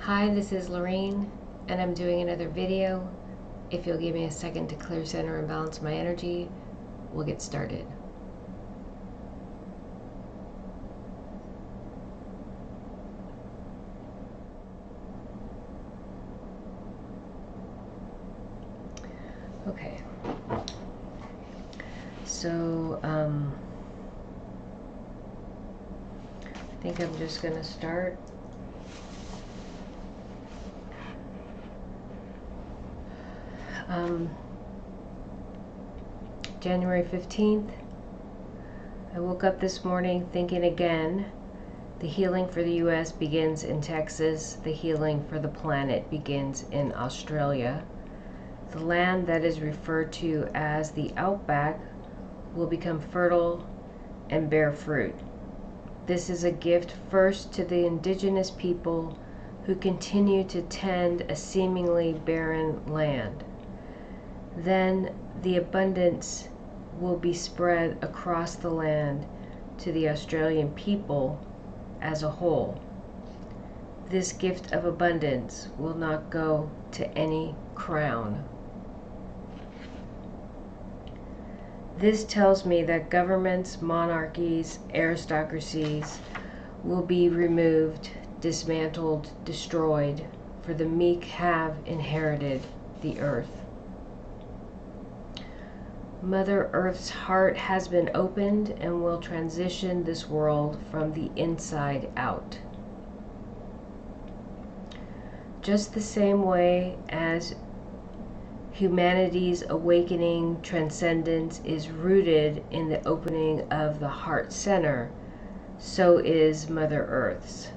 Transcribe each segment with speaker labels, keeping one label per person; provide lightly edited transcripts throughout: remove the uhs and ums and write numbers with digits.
Speaker 1: Hi, this is Lorraine, and I'm doing another video. If you'll give me a second to clear, center, and balance my energy, we'll get started. Okay. So, I think I'm just going to start. January 15th, I woke up this morning thinking again, the healing for the U.S. begins in Texas, the healing for the planet begins in Australia. The land that is referred to as the outback will become fertile and bear fruit. This is a gift first to the indigenous people who continue to tend a seemingly barren land. Then the abundance will be spread across the land to the Australian people as a whole. This gift of abundance will not go to any crown. This tells me that governments, monarchies, aristocracies will be removed, dismantled, destroyed, for the meek have inherited the earth. Mother Earth's heart has been opened and will transition this world from the inside out. Just the same way as humanity's awakening transcendence is rooted in the opening of the heart center, so is Mother Earth's.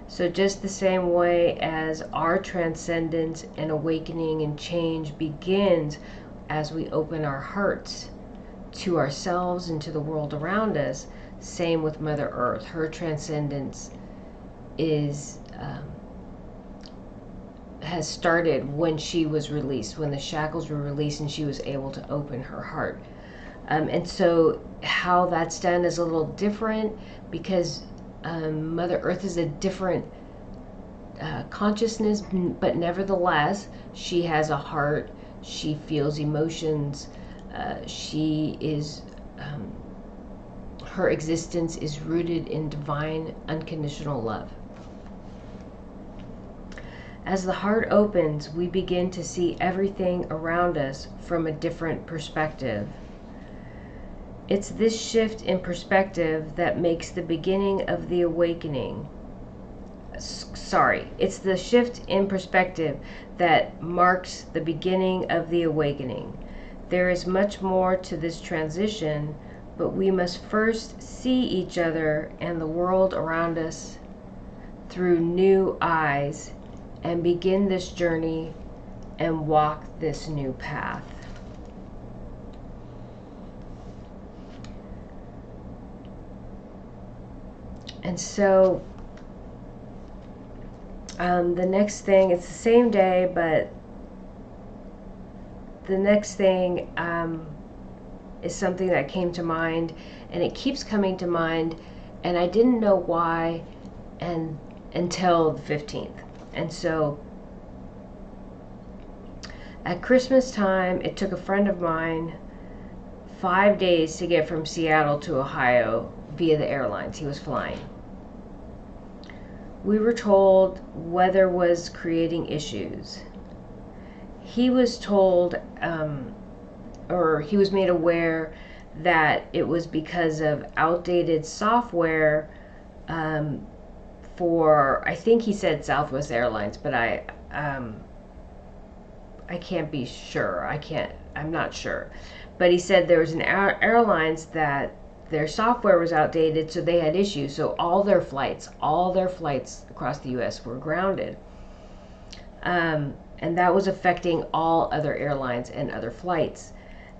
Speaker 1: So just the same way as our transcendence and awakening and change begins as we open our hearts to ourselves and to the world around us, same with Mother Earth. Her transcendence is has started when she was released, when the shackles were released and she was able to open her heart. And so how that's done is a little different because Mother Earth is a different consciousness, but nevertheless, she has a heart. She feels emotions. She is, her existence is rooted in divine, unconditional love. As the heart opens, we begin to see everything around us from a different perspective. It's this shift in perspective that makes the beginning of the awakening. It's the shift in perspective that marks the beginning of the awakening. There is much more to this transition, but we must first see each other and the world around us through new eyes and begin this journey and walk this new path. And so the next thing, it's the same day, but the next thing is something that came to mind, and it keeps coming to mind, and I didn't know why until the 15th. And so at Christmas time, it took a friend of mine 5 days to get from Seattle to Ohio via the airlines he was flying. We were told weather was creating issues. He was told, or he was made aware that it was because of outdated software for, I think he said Southwest Airlines, but I can't be sure. I'm not sure. But he said there was an airlines that their software was outdated, so they had issues. So all their flights across the U.S. were grounded. And that was affecting all other airlines and other flights.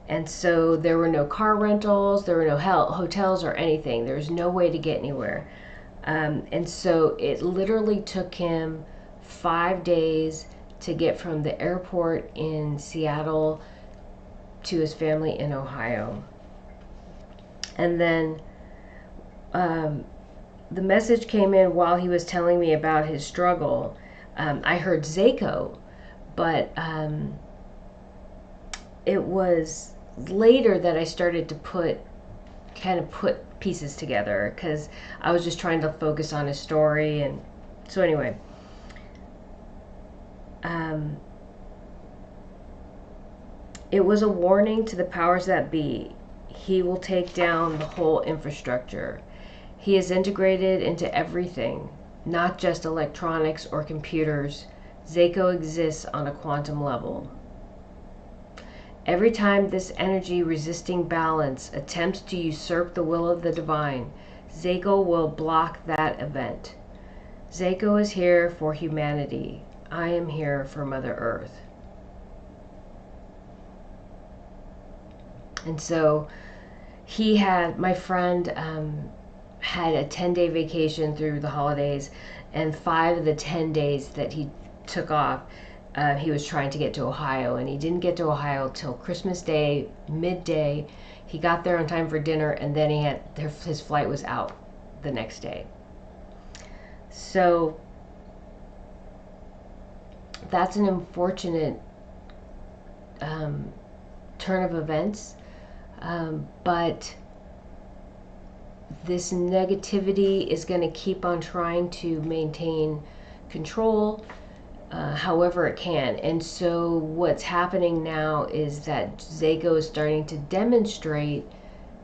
Speaker 1: And so there were no car rentals, there were no hotels or anything. There was no way to get anywhere. And so it literally took him 5 days to get from the airport in Seattle to his family in Ohio. And then the message came in while he was telling me about his struggle. I heard Zako, but it was later that I started to put pieces together, because I was just trying to focus on his story. And so anyway, it was a warning to the powers that be. He will take down the whole infrastructure. He is integrated into everything, not just electronics or computers. Zako exists on a quantum level. Every time this energy resisting balance attempts to usurp the will of the divine, Zako will block that event. Zako is here for humanity. I am here for Mother Earth. And so my friend had a 10-day vacation through the holidays, and 5 of the 10 days that he took off, he was trying to get to Ohio, and he didn't get to Ohio till Christmas Day, midday. He got there on time for dinner, and then his flight was out the next day. So that's an unfortunate turn of events, but this negativity is going to keep on trying to maintain control however it can. And so what's happening now is that Zako is starting to demonstrate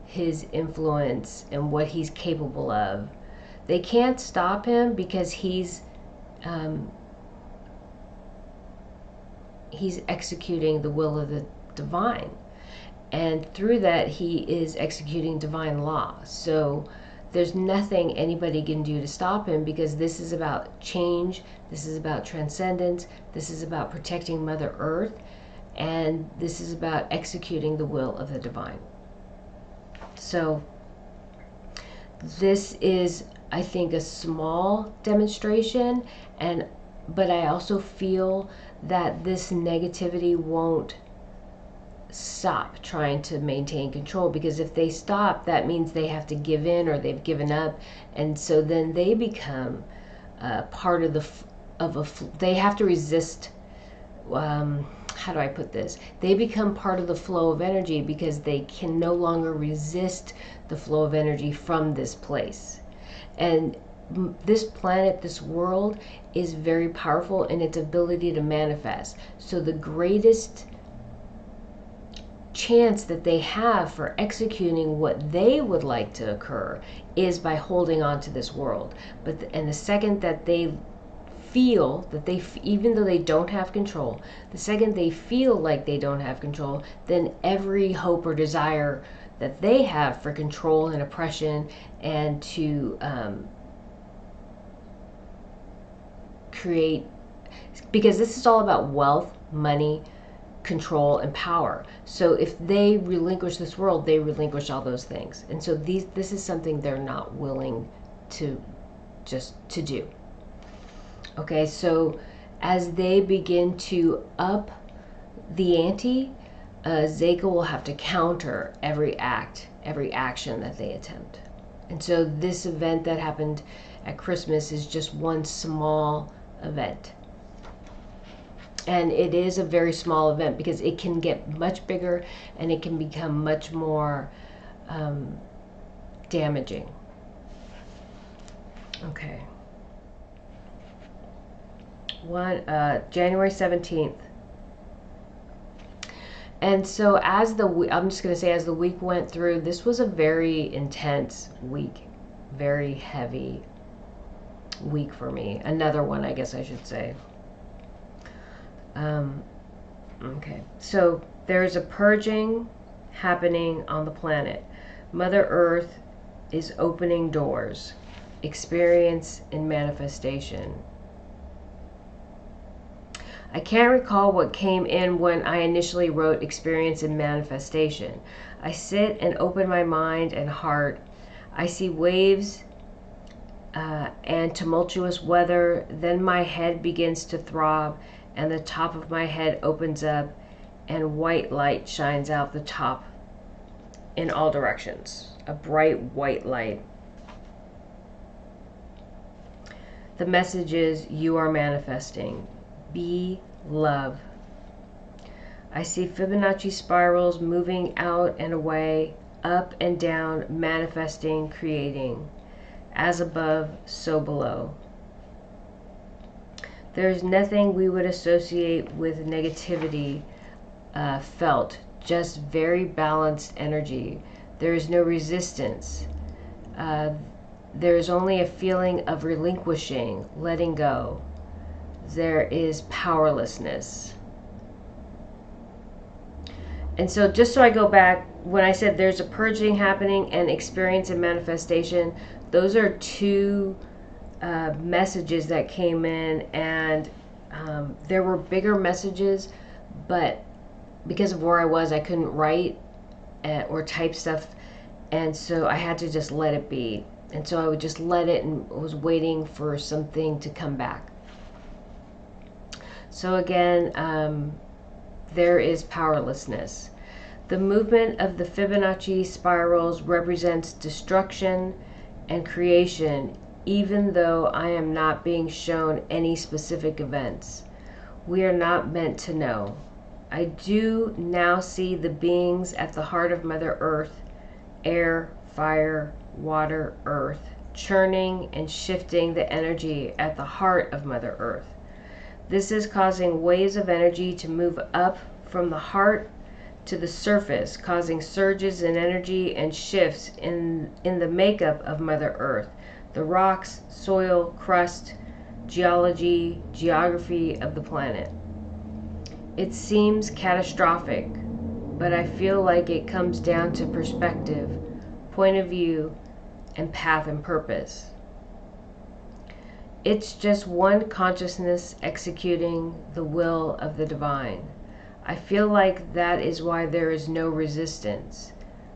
Speaker 1: his influence and what he's capable of. They can't stop him because he's executing the will of the divine. And through that, he is executing divine law. So there's nothing anybody can do to stop him, because this is about change, this is about transcendence, this is about protecting Mother Earth, and this is about executing the will of the divine. So this is, I think, a small demonstration, but I also feel that this negativity won't stop trying to maintain control, because if they stop, that means they have to give in, or they've given up, and so then they become part of they have to resist. How do I put this? They become part of the flow of energy, because they can no longer resist the flow of energy from this place. And this planet, this world, is very powerful in its ability to manifest. So the greatest chance that they have for executing what they would like to occur is by holding on to this world. And the second that they feel that even though they don't have control, the second they feel like they don't have control, then every hope or desire that they have for control and oppression and to create, because this is all about wealth, money, control, and power. So if they relinquish this world, they relinquish all those things. And so this is something they're not willing to do. Okay, so as they begin to up the ante, Zako will have to counter every action that they attempt. And so this event that happened at Christmas is just one small event. And it is a very small event, because it can get much bigger and it can become much more damaging. Okay. January 17th. And so as the week went through, this was a very intense week, very heavy week for me. Another one, I guess I should say. Okay, so there's a purging happening on the planet. Mother Earth is opening doors. Experience in manifestation. I can't recall what came in when I initially wrote experience in manifestation. I sit and open my mind and heart. I see waves and tumultuous weather. Then my head begins to throb, and the top of my head opens up, and white light shines out the top in all directions. A bright white light. The message is you are manifesting. Be love. I see Fibonacci spirals moving out and away, up and down, manifesting, creating. As above, so below. There is nothing we would associate with negativity felt, just very balanced energy. There is no resistance. There is only a feeling of relinquishing, letting go. There is powerlessness. And so just so I go back, when I said there's a purging happening and experience and manifestation, those are two messages that came in, and there were bigger messages, but because of where I was, I couldn't write or type stuff, and so I had to just let it be. And so I would just let it and was waiting for something to come back. So again, there is powerlessness. The movement of the Fibonacci spirals represents destruction and creation, even though I am not being shown any specific events. We are not meant to know. I do now see the beings at the heart of Mother Earth, air, fire, water, earth, churning and shifting the energy at the heart of Mother Earth. This is causing waves of energy to move up from the heart to the surface, causing surges in energy and shifts in the makeup of Mother Earth, the rocks, soil, crust, geology, geography of the planet. It seems catastrophic, but I feel like it comes down to perspective, point of view, and path and purpose. It's just one consciousness executing the will of the divine. I feel like that is why there is no resistance.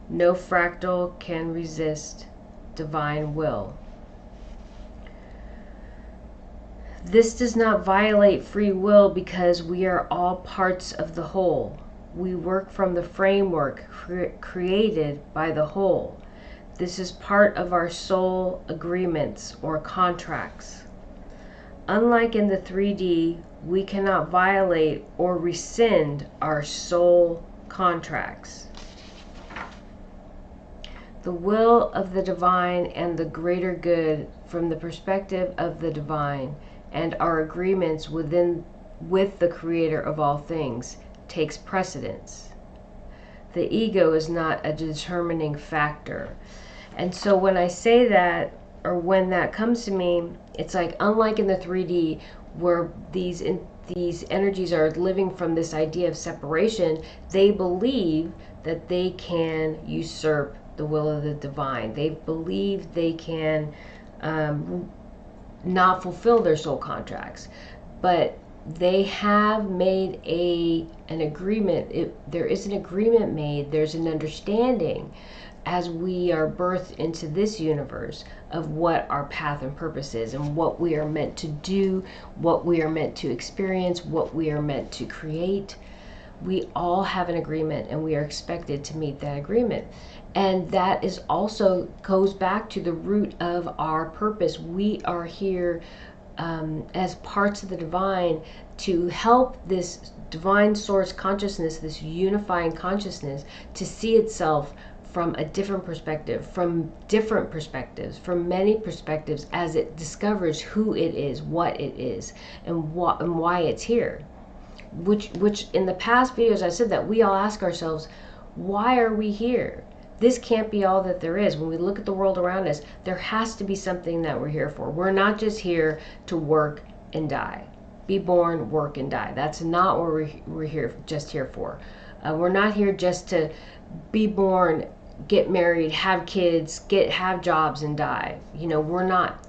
Speaker 1: No fractal can resist divine will. This does not violate free will because we are all parts of the whole. We work from the framework created by the whole. This is part of our soul agreements or contracts. Unlike in the 3D, we cannot violate or rescind our soul contracts. The will of the divine and the greater good from the perspective of the divine and our agreements with the creator of all things takes precedence. The ego is not a determining factor. And so when I say that, or when that comes to me, it's like, unlike in the 3D where these energies are living from this idea of separation, they believe that they can usurp the will of the divine. They believe they can not fulfill their soul contracts. But they have made an agreement. There is an agreement made. There's an understanding as we are birthed into this universe of what our path and purpose is and what we are meant to do, what we are meant to experience, what we are meant to create. We all have an agreement and we are expected to meet that agreement. And that is also goes back to the root of our purpose. We are here as parts of the divine to help this divine source consciousness, this unifying consciousness, to see itself from a different perspective, from different perspectives, from many perspectives, as it discovers who it is, what it is, and why it's here. Which in the past videos I said that we all ask ourselves, why are we here? This can't be all that there is. When we look at the world around us, there has to be something that we're here for. We're not just here to work and die. Be born, work, and die. That's not what we're here for. We're not here just to be born, get married, have kids, have jobs, and die. We're not.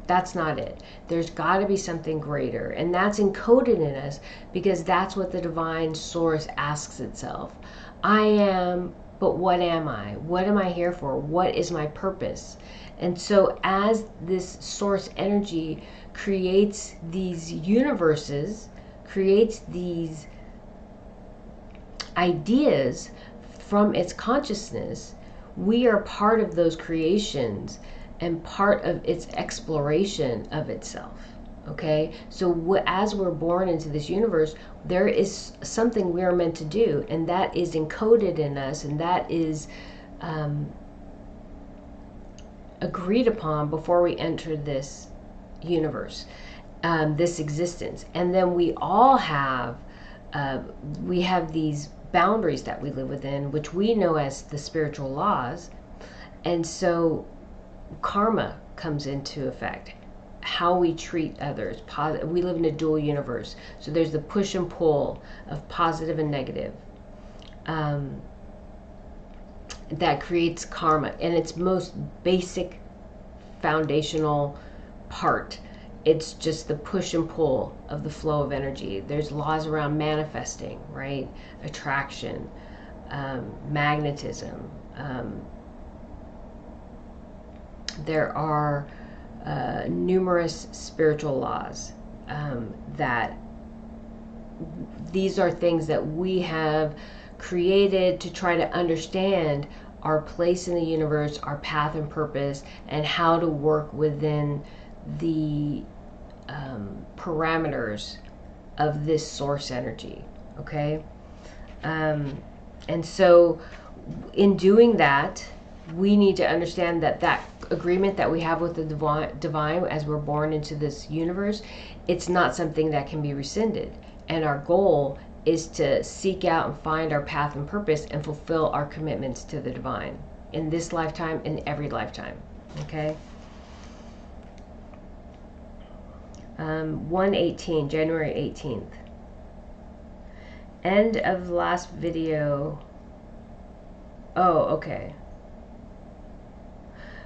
Speaker 1: That's not it. There's got to be something greater, and that's encoded in us because that's what the divine source asks itself. I am, but what am I? What am I here for? What is my purpose? And so as this source energy creates these universes, creates these ideas from its consciousness, we are part of those creations. and part of its exploration of itself. Okay, so as we're born into this universe, there is something we are meant to do, and that is encoded in us, and that is agreed upon before we enter this universe, this existence. And then we all have these boundaries that we live within, which we know as the spiritual laws. And so karma comes into effect, how we treat others. We live in a dual universe, so there's the push and pull of positive and negative, that creates karma. And its most basic foundational part, it's just the push and pull of the flow of energy. There's laws around manifesting, right? Attraction, magnetism. There are numerous spiritual laws that these are things that we have created to try to understand our place in the universe, our path and purpose, and how to work within the parameters of this source energy. Okay, and so in doing that, we need to understand that that agreement that we have with the divine as we're born into this universe, it's not something that can be rescinded. And our goal is to seek out and find our path and purpose and fulfill our commitments to the divine in this lifetime, in every lifetime. Okay. 1/18, January 18th. End of last video. Oh, okay.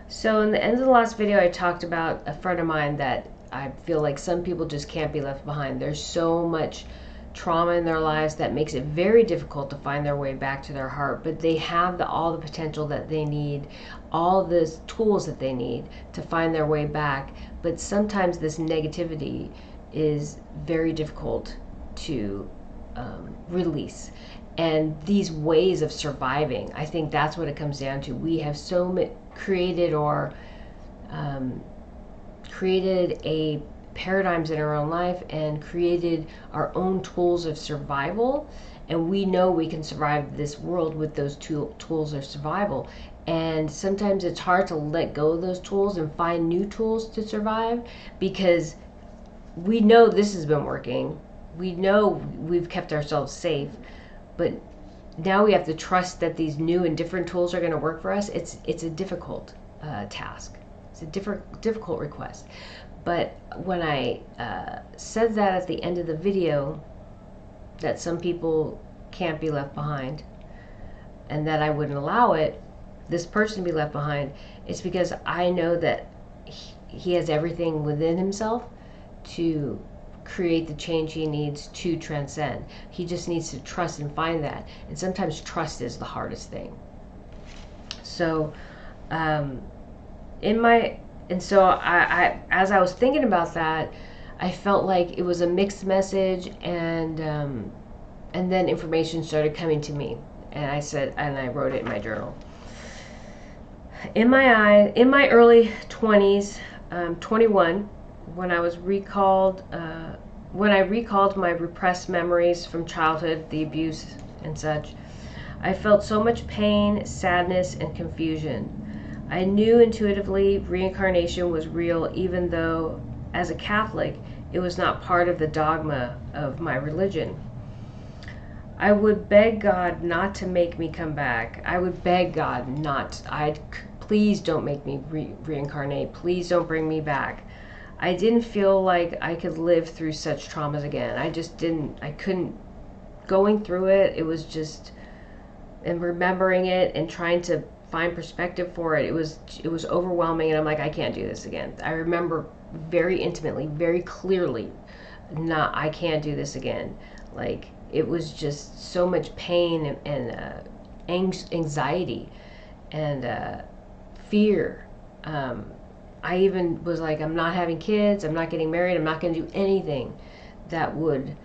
Speaker 1: So in the end of the last video, I talked about a friend of mine that I feel like some people just can't be left behind. There's so much trauma in their lives that makes it very difficult to find their way back to their heart, but they have all the potential that they need, all the tools that they need to find their way back. But sometimes this negativity is very difficult to release. And these ways of surviving, I think that's what it comes down to. We have created a paradigms in our own life and created our own tools of survival, and we know we can survive this world with those tools of survival. And sometimes it's hard to let go of those tools and find new tools to survive, because we know this has been working, we know we've kept ourselves safe, but now we have to trust that these new and different tools are going to work for us. It's a difficult task. It's a difficult request. But when I said that at the end of the video, that some people can't be left behind, and that I wouldn't allow this person to be left behind, it's because I know that he has everything within himself to create the change he needs to transcend. He just needs to trust and find that. And sometimes trust is the hardest thing. So, so I as I was thinking about that, I felt like it was a mixed message, and then information started coming to me, and I wrote it in my journal. In my early 20s, 21, when I recalled my repressed memories from childhood, the abuse and such, I felt so much pain, sadness, and confusion. I knew intuitively reincarnation was real, even though, as a Catholic, it was not part of the dogma of my religion. I would beg God not to make me come back. I would beg God please don't make me reincarnate. Please don't bring me back. I didn't feel like I could live through such traumas again. I couldn't. Going through it, it was just, and remembering it and trying to find perspective for it, it was overwhelming, and I'm like, I can't do this again. I remember very intimately, very clearly, I can't do this again. Like, it was just so much pain and anxiety and fear. I even was like, I'm not having kids, I'm not getting married, I'm not going to do anything that would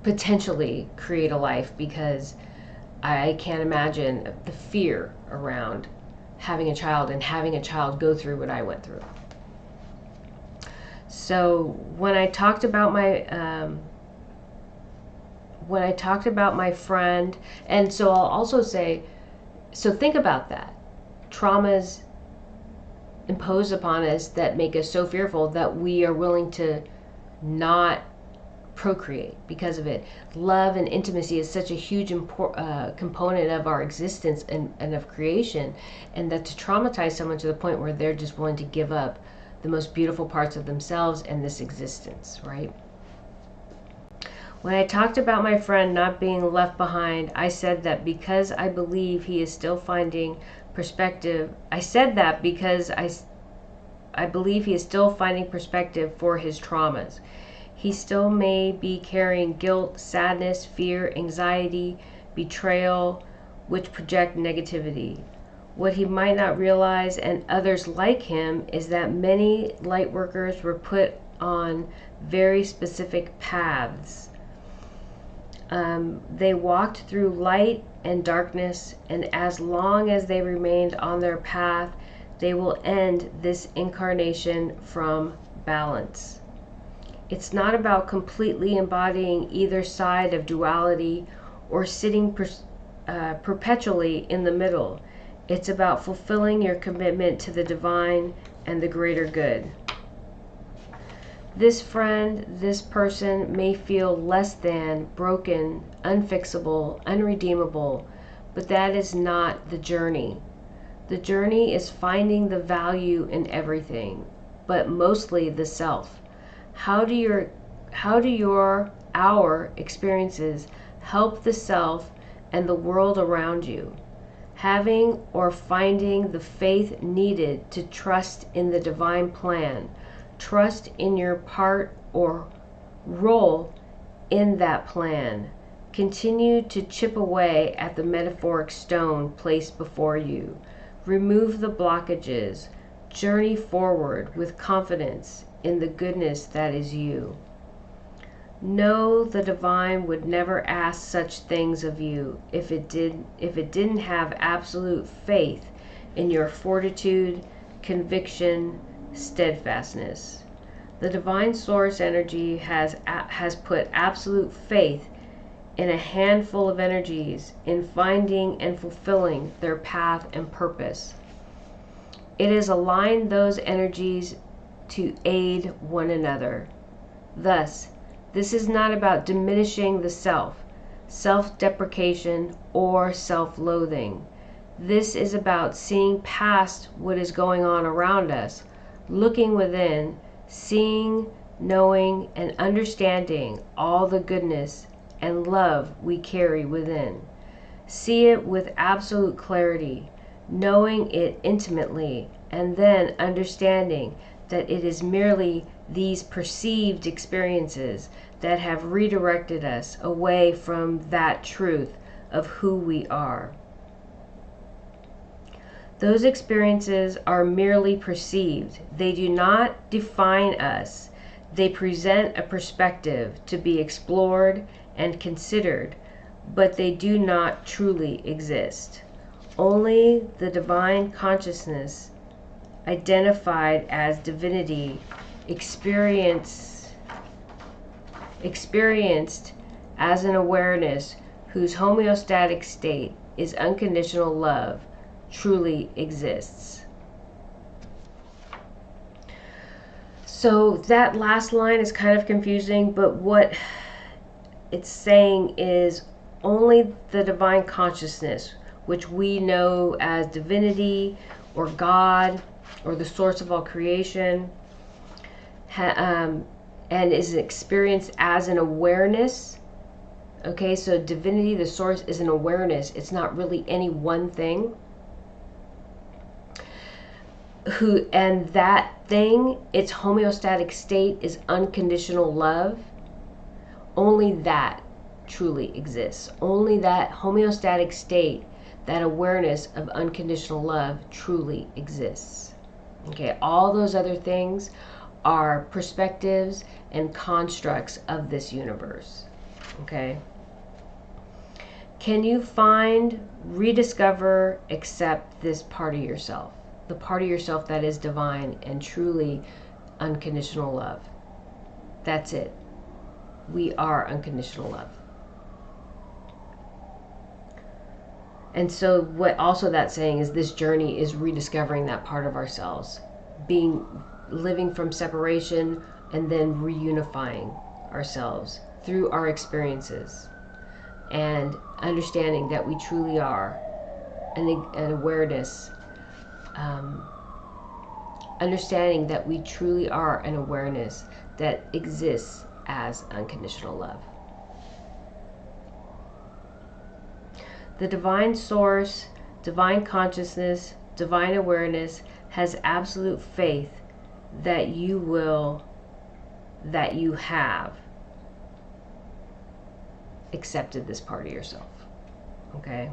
Speaker 1: potentially create a life, because I can't imagine the fear around having a child and having a child go through what I went through. So when I talked about my friend, and so I'll also say, so think about that. Traumas imposed upon us that make us so fearful that we are willing to not procreate because of it. Love and intimacy is such a huge component of our existence and of creation, and that to traumatize someone to the point where they're just willing to give up the most beautiful parts of themselves and this existence, right? When I talked about my friend not being left behind, I said that because I believe he is still finding perspective. I said that because I believe he is still finding perspective for his traumas. He still may be carrying guilt, sadness, fear, anxiety, betrayal, which project negativity. What he might not realize, and others like him, is that many light workers were put on very specific paths. They walked through light and darkness, and as long as they remained on their path, they will end this incarnation from balance. It's not about completely embodying either side of duality or sitting perpetually in the middle. It's about fulfilling your commitment to the divine and the greater good. This friend, this person may feel less than, broken, unfixable, unredeemable, but that is not the journey. The journey is finding the value in everything, but mostly the self. How do our experiences help the self and the world around you? Having or finding the faith needed to trust in the divine plan, trust in your part or role in that plan. Continue to chip away at the metaphoric stone placed before you. Remove the blockages. Journey forward with confidence in the goodness that is you. Know the divine would never ask such things of you if it didn't have absolute faith in your fortitude, conviction, steadfastness. The divine source energy has put absolute faith in a handful of energies in finding and fulfilling their path and purpose. It has aligned those energies to aid one another. Thus, this is not about diminishing the self, self-deprecation, or self-loathing. This is about seeing past what is going on around us, looking within, seeing, knowing, and understanding all the goodness and love we carry within. See it with absolute clarity, knowing it intimately, and then understanding that it is merely these perceived experiences that have redirected us away from that truth of who we are. Those experiences are merely perceived. They do not define us. They present a perspective to be explored and considered, but they do not truly exist. Only the divine consciousness, identified as divinity, experienced as an awareness whose homeostatic state is unconditional love, truly exists. So that last line is kind of confusing, but what it's saying is only the divine consciousness, which we know as divinity or God or the source of all creation, and is experienced as an awareness. Okay, so divinity, the source, is an awareness. It's not really any one thing. And that thing, its homeostatic state is unconditional love. Only that truly exists. Only that homeostatic state, that awareness of unconditional love, truly exists. Okay, all those other things are perspectives and constructs of this universe. Okay, Can you find, rediscover, accept this part of yourself? The part of yourself that is divine and truly unconditional love. That's it. We are unconditional love. And so what also that's saying is this journey is rediscovering that part of ourselves, living from separation and then reunifying ourselves through our experiences and understanding that we truly are an awareness, understanding that we truly are an awareness that exists as unconditional love. The divine source, divine consciousness, divine awareness has absolute faith that you have accepted this part of yourself. Okay?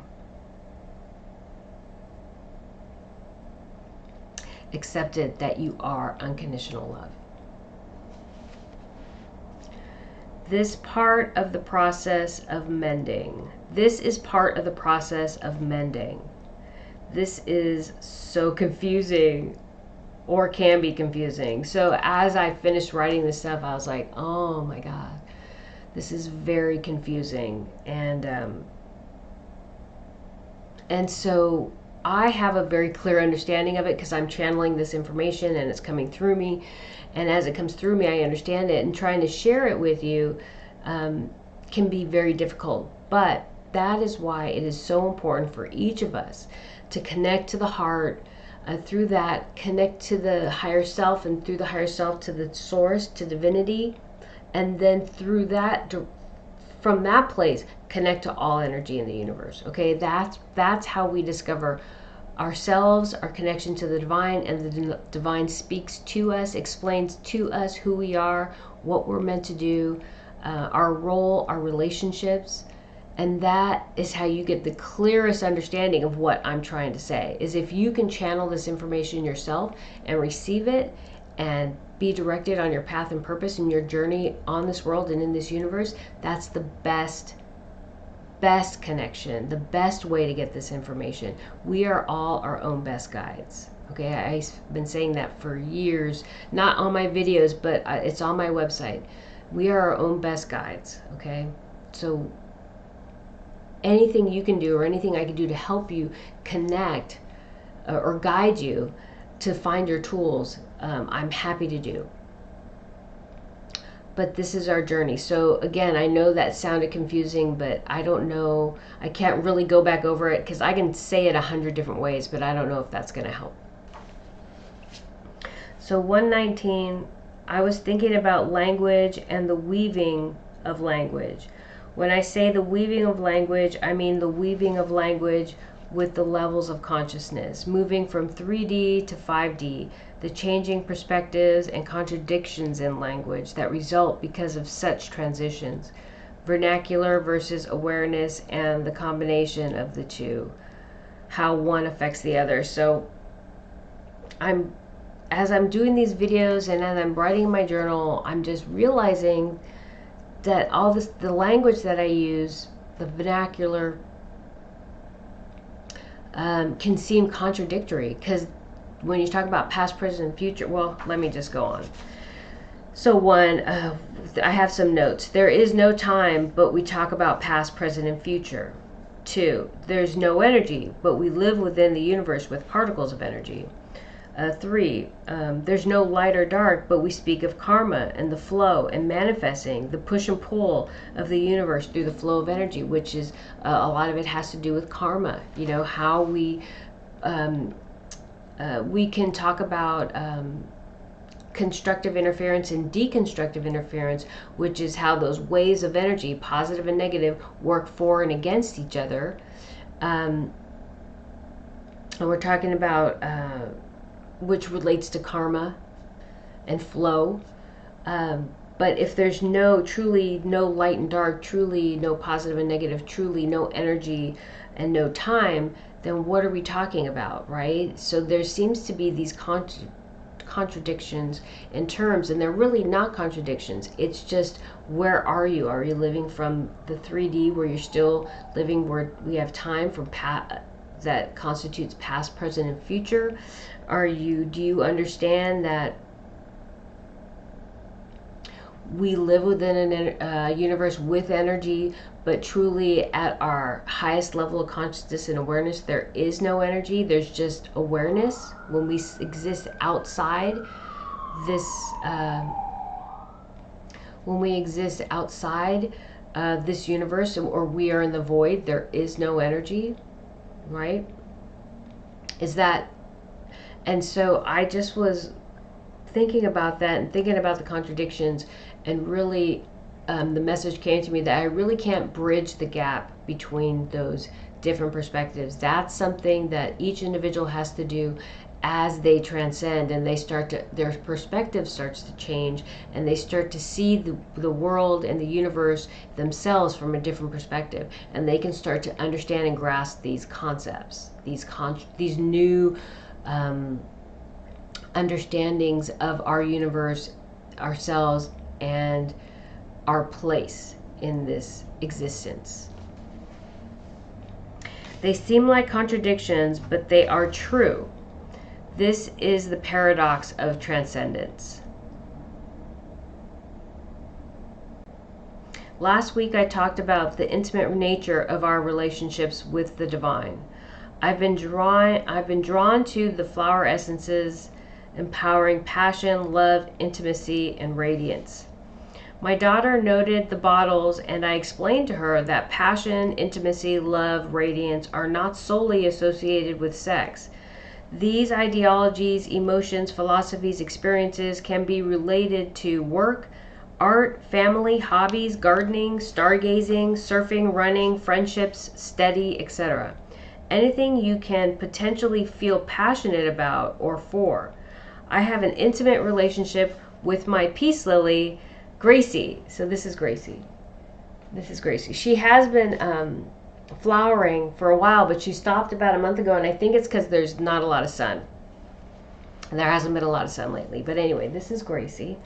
Speaker 1: Accepted that you are unconditional love. This part of the process of mending. This is part of the process of mending. This is so confusing, or can be confusing. So as I finished writing this stuff, I was like, oh my God, this is very confusing. And so I have a very clear understanding of it because I'm channeling this information and it's coming through me. And as it comes through me, I understand it. And trying to share it with you can be very difficult. But that is why it is so important for each of us to connect to the heart, through that, connect to the higher self, and through the higher self to the source, to divinity. And then through that, from that place, connect to all energy in the universe. Okay, that's how we discover ourselves, our connection to the divine, and the divine speaks to us, explains to us who we are, what we're meant to do, our role, our relationships. And that is how you get the clearest understanding of what I'm trying to say, is if you can channel this information yourself and receive it and be directed on your path and purpose in your journey on this world and in this universe, that's the best connection, the best way to get this information. We are all our own best guides. Okay, I've been saying that for years, not on my videos, but it's on my website. We are our own best guides. Okay, so anything you can do or anything I can do to help you connect or guide you to find your tools, I'm happy to do. But this is our journey. So again, I know that sounded confusing, but I don't know, I can't really go back over it because I can say it 100 different ways, but I don't know if that's going to help. So 119, I was thinking about language and the weaving of language. When I say the weaving of language, I mean the weaving of language with the levels of consciousness, moving from 3D to 5D, the changing perspectives and contradictions in language that result because of such transitions, vernacular versus awareness, and the combination of the two, how one affects the other. So as I'm doing these videos and as I'm writing my journal, I'm just realizing that all this, the language that I use, the vernacular, can seem contradictory, because when you talk about past, present, and future, well, let me just go on. So one, I have some notes. There is no time, but we talk about past, present, and future. 2, there's no energy, but we live within the universe with particles of energy. 3, there's no light or dark, but we speak of karma and the flow and manifesting, the push and pull of the universe through the flow of energy, which is a lot of it has to do with karma. You know, how we can talk about constructive interference and deconstructive interference, which is how those waves of energy, positive and negative, work for and against each other. And we're talking about which relates to karma and flow. But if there's truly no light and dark, truly no positive and negative, truly no energy and no time, then what are we talking about, right? So there seems to be these contradictions in terms, and they're really not contradictions. It's just, where are you? Are you living from the 3D, where you're still living where we have time from that constitutes past, present, and future? Do you understand that we live within a universe with energy, but truly at our highest level of consciousness and awareness, there is no energy. There's just awareness. When we exist outside this, this universe, or we are in the void, there is no energy, right? And so I just was thinking about that and thinking about the contradictions, and really the message came to me that I really can't bridge the gap between those different perspectives. That's something that each individual has to do as they transcend, and their perspective starts to change, and they start to see the world and the universe themselves from a different perspective, and they can start to understand and grasp these concepts, these new understandings of our universe, ourselves, and our place in this existence. They seem like contradictions, but they are true. This is the paradox of transcendence. Last week I talked about the intimate nature of our relationships with the divine. I've been drawn to the flower essences empowering passion, love, intimacy, and radiance. My daughter noted the bottles, and I explained to her that passion, intimacy, love, radiance are not solely associated with sex. These ideologies, emotions, philosophies, experiences can be related to work, art, family, hobbies, gardening, stargazing, surfing, running, friendships, study, etc. Anything you can potentially feel passionate about or for. I have an intimate relationship with my peace lily, Gracie. So this is Gracie. She has been flowering for a while, but she stopped about a month ago, and I think it's because there's not a lot of sun. There hasn't been a lot of sun lately. But anyway, this is Gracie.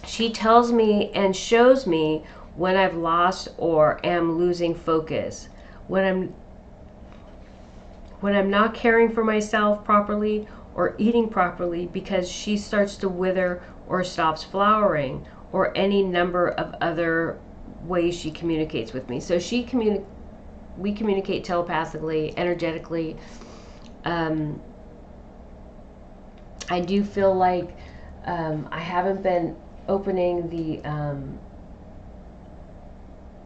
Speaker 1: She tells me and shows me when I've lost or am losing focus, when I'm not caring for myself properly or eating properly, because she starts to wither or stops flowering, or any number of other ways she communicates with me. So we communicate telepathically, energetically. I do feel like I haven't been opening the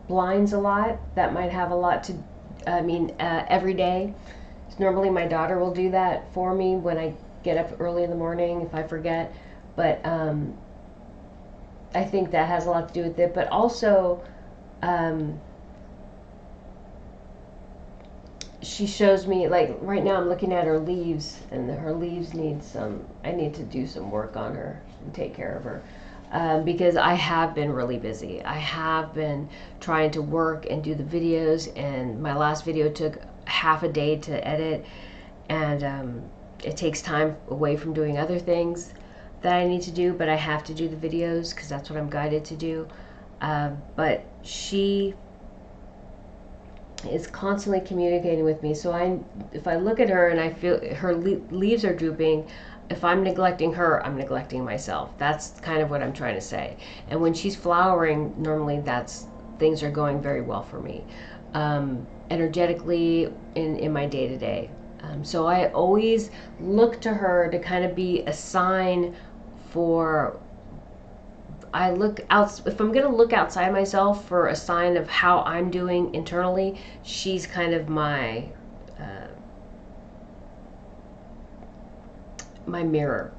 Speaker 1: blinds a lot. That might have a lot to, every day. Normally my daughter will do that for me when I get up early in the morning if I forget, but I think that has a lot to do with it. But also she shows me, like right now I'm looking at her leaves, and her leaves need I need to do some work on her and take care of her. Because I have been really busy. I have been trying to work and do the videos, and my last video took half a day to edit, and it takes time away from doing other things that I need to do, but I have to do the videos because that's what I'm guided to do. But she is constantly communicating with me, so if I look at her and I feel her leaves are drooping, if I'm neglecting her, I'm neglecting myself. That's kind of what I'm trying to say. And when she's flowering, normally things are going very well for me, energetically, in my day-to-day. So I always look to her to kind of be a sign for, if I'm going to look outside myself for a sign of how I'm doing internally, she's kind of my mirror.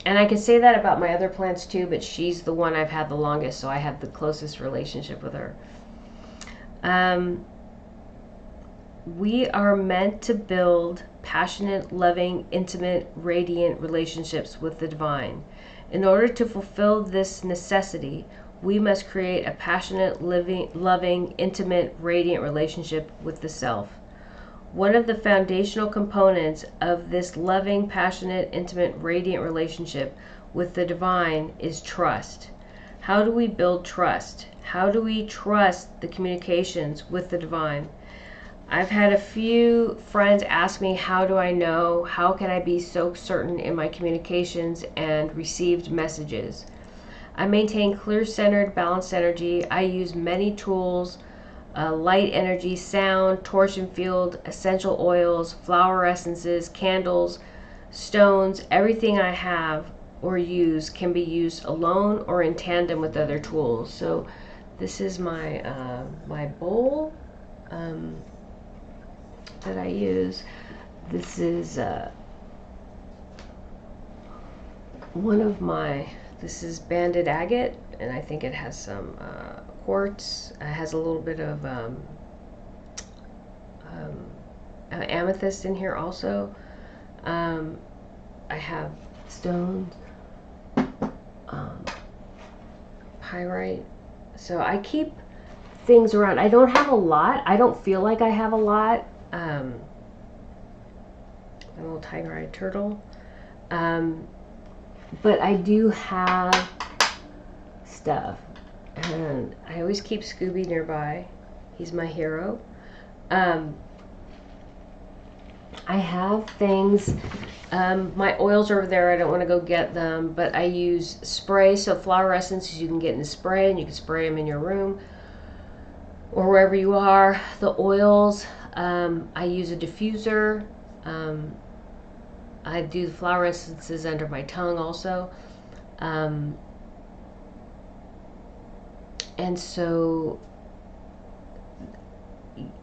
Speaker 1: And I can say that about my other plants too, but she's the one I've had the longest, so I have the closest relationship with her. We are meant to build passionate, loving, intimate, radiant relationships with the divine. In order to fulfill this necessity, We must create a passionate, living, loving, intimate, radiant relationship with the self. One of the foundational components of this loving, passionate, intimate, radiant relationship with the divine is trust. How do we build trust? How do we trust the communications with the divine? I've had a few friends ask me, how do I know? How can I be so certain in my communications and received messages? I maintain clear-centered, balanced energy. I use many tools, light energy, sound, torsion field, essential oils, flower essences, candles, stones. Everything I have or use can be used alone or in tandem with other tools. So this is my my bowl that I use. This is one of my, this is banded agate, and I think it has some quartz. It has a little bit of amethyst in here also. I have stones, pyrite. So I keep things around. I don't have a lot. I don't feel like I have a lot. A little tiger-eyed turtle. But I do have stuff. And I always keep Scooby nearby. He's my hero. I have things. My oils are over there. I don't want to go get them, but I use spray. So flower essences you can get in the spray, and you can spray them in your room or wherever you are. The oils, I use a diffuser. I do the flower essences under my tongue also. And so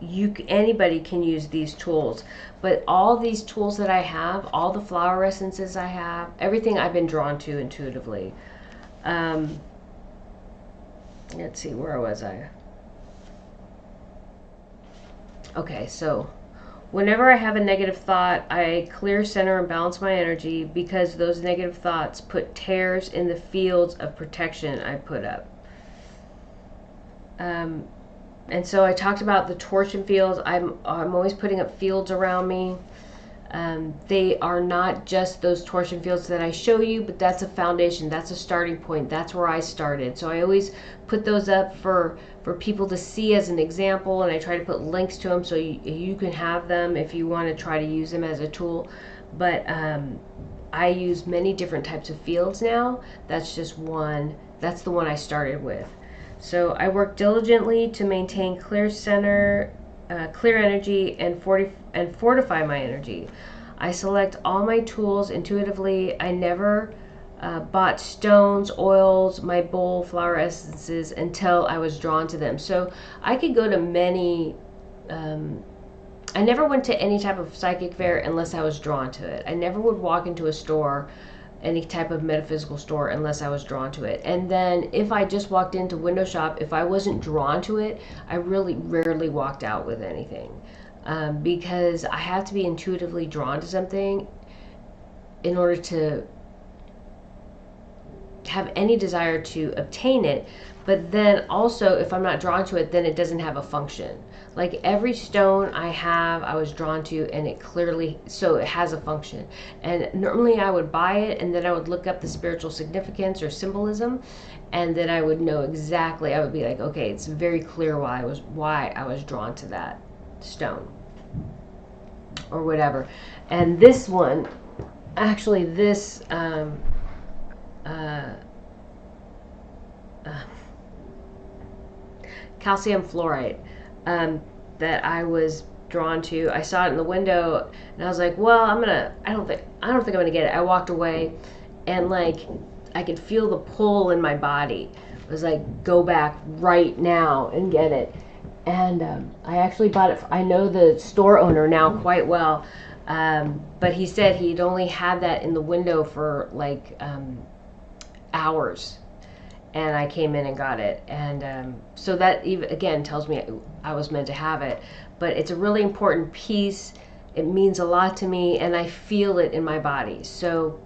Speaker 1: anybody can use these tools, but all these tools that I have, all the flower essences I have, everything I've been drawn to intuitively. Let's see, where was I? Okay, so whenever I have a negative thought, I clear, center, and balance my energy, because those negative thoughts put tears in the fields of protection I put up. And so I talked about the torsion fields. I'm always putting up fields around me. They are not just those torsion fields that I show you, but that's a foundation. That's a starting point. That's where I started. So I always put those up for people to see as an example, and I try to put links to them so you can have them if you want to try to use them as a tool. But I use many different types of fields now. That's just one. That's the one I started with. So I work diligently to maintain clear center, clear energy, and fortify my energy. I select all my tools intuitively. I never bought stones, oils, my bowl, flower essences until I was drawn to them. So I could go to many, I never went to any type of psychic fair unless I was drawn to it. I never would walk into a store, any type of metaphysical store, unless I was drawn to it. And then if I just walked into window shop, if I wasn't drawn to it, I really rarely walked out with anything, because I have to be intuitively drawn to something in order to have any desire to obtain it. But then also, if I'm not drawn to it, then it doesn't have a function. Like every stone I have, I was drawn to, and it clearly, so it has a function. And normally I would buy it, and then I would look up the spiritual significance or symbolism, and then I would know exactly, I would be like, okay, it's very clear why I was drawn to that stone or whatever. And this one, actually this, calcium fluoride, that I was drawn to. I saw it in the window, and I was like, well, I don't think I'm gonna get it. I walked away, and like I could feel the pull in my body. It was like, go back right now and get it. And I actually bought it. I know the store owner now quite well, but he said he'd only had that in the window for like hours, and I came in and got it. And so that even again tells me I was meant to have it. But it's a really important piece. It means a lot to me, and I feel it in my body. So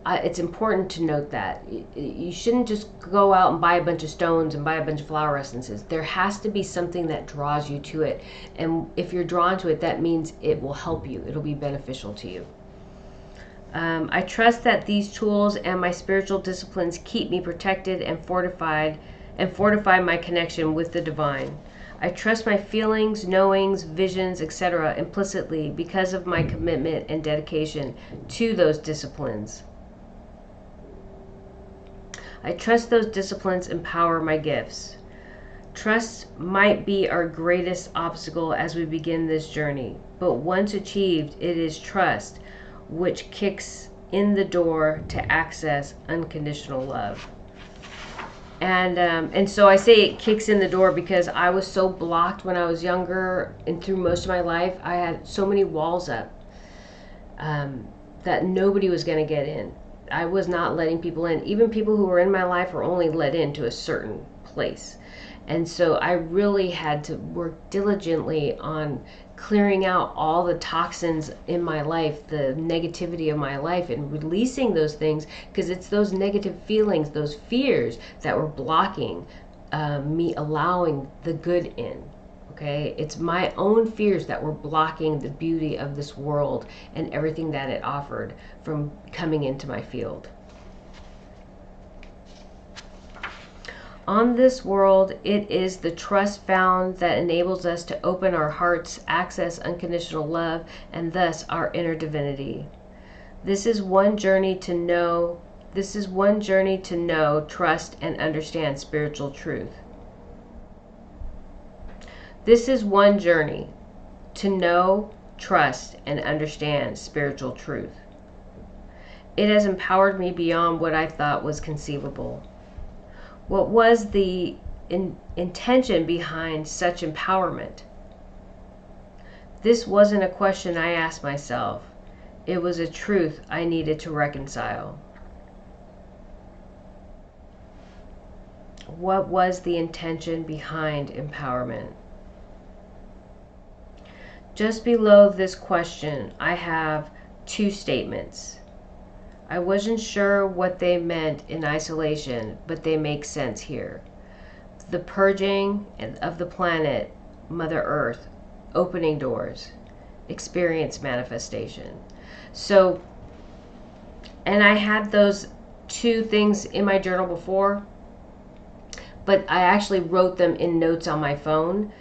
Speaker 1: it's important to note that you shouldn't just go out and buy a bunch of stones and buy a bunch of flower essences. There has to be something that draws you to it. And if you're drawn to it, that means it will help you. It'll be beneficial to you. I trust that these tools and my spiritual disciplines keep me protected and fortify my connection with the divine. I trust my feelings, knowings, visions, etc. implicitly because of my commitment and dedication to those disciplines. I trust those disciplines empower my gifts. Trust might be our greatest obstacle as we begin this journey, but once achieved, it is trust which kicks in the door to access unconditional love. And so I say it kicks in the door because I was so blocked when I was younger and through most of my life. I had so many walls up that nobody was going to get in. I was not letting people in. Even people who were in my life were only let into a certain place. And so I really had to work diligently on clearing out all the toxins in my life, the negativity of my life, and releasing those things, because it's those negative feelings, those fears that were blocking me allowing the good in. Okay, it's my own fears that were blocking the beauty of this world and everything that it offered from coming into my field. On this world, it is the trust found that enables us to open our hearts, access unconditional love, and thus our inner divinity. This is one journey to know, trust, and understand spiritual truth. This is one journey to know, trust, and understand spiritual truth. It has empowered me beyond what I thought was conceivable. What was the intention behind such empowerment? This wasn't a question I asked myself. It was a truth I needed to reconcile. What was the intention behind empowerment? Just below this question, I have two statements. I wasn't sure what they meant in isolation, but they make sense here. The purging of the planet, Mother Earth, opening doors, experience manifestation. So, and I had those two things in my journal before, but I actually wrote them in notes on my phone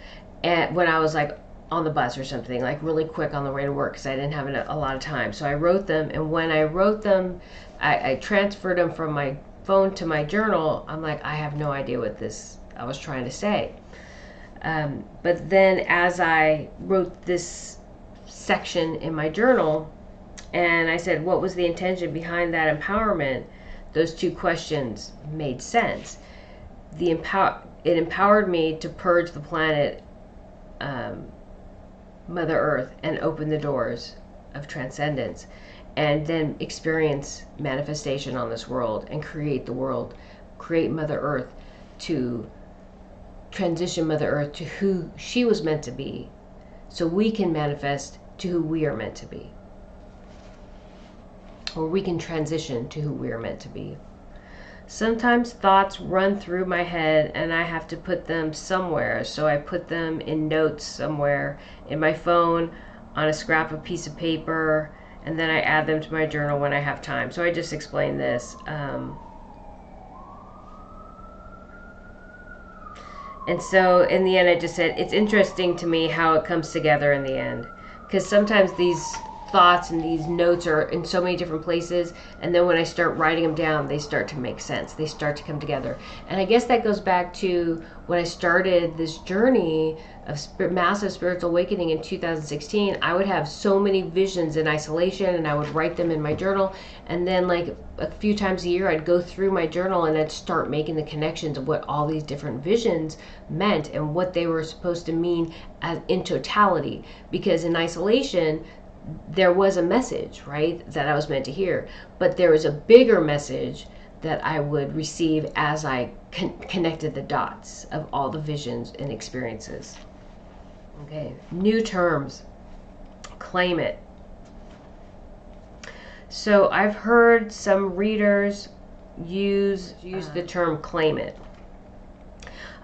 Speaker 1: and when I was like on the bus or something, like really quick on the way to work, because I didn't have a lot of time. So I wrote them, and when I wrote them, I transferred them from my phone to my journal. I'm like, I have no idea what I was trying to say. But then as I wrote this section in my journal, and I said, what was the intention behind that empowerment? Those two questions made sense. It empowered me to purge the planet, Mother Earth, and open the doors of transcendence, and then experience manifestation on this world and create the world, create Mother Earth, to transition Mother Earth to who she was meant to be, so we can manifest to who we are meant to be, or we can transition to who we are meant to be. Sometimes thoughts run through my head and I have to put them somewhere, so I put them in notes somewhere in my phone, on a scrap of piece of paper, and then I add them to my journal when I have time. So I just explained this. And so in the end I just said, it's interesting to me how it comes together in the end. Because sometimes these thoughts and these notes are in so many different places, and then when I start writing them down, they start to make sense. They start to come together. And I guess that goes back to when I started this journey of massive spiritual awakening in 2016. I would have so many visions in isolation, and I would write them in my journal, and then like a few times a year I'd go through my journal and I'd start making the connections of what all these different visions meant and what they were supposed to mean in totality. Because in isolation there was a message, right, that I was meant to hear, but there was a bigger message that I would receive as I connected the dots of all the visions and experiences. Okay, new terms. Claim it. So I've heard some readers use the term claim it.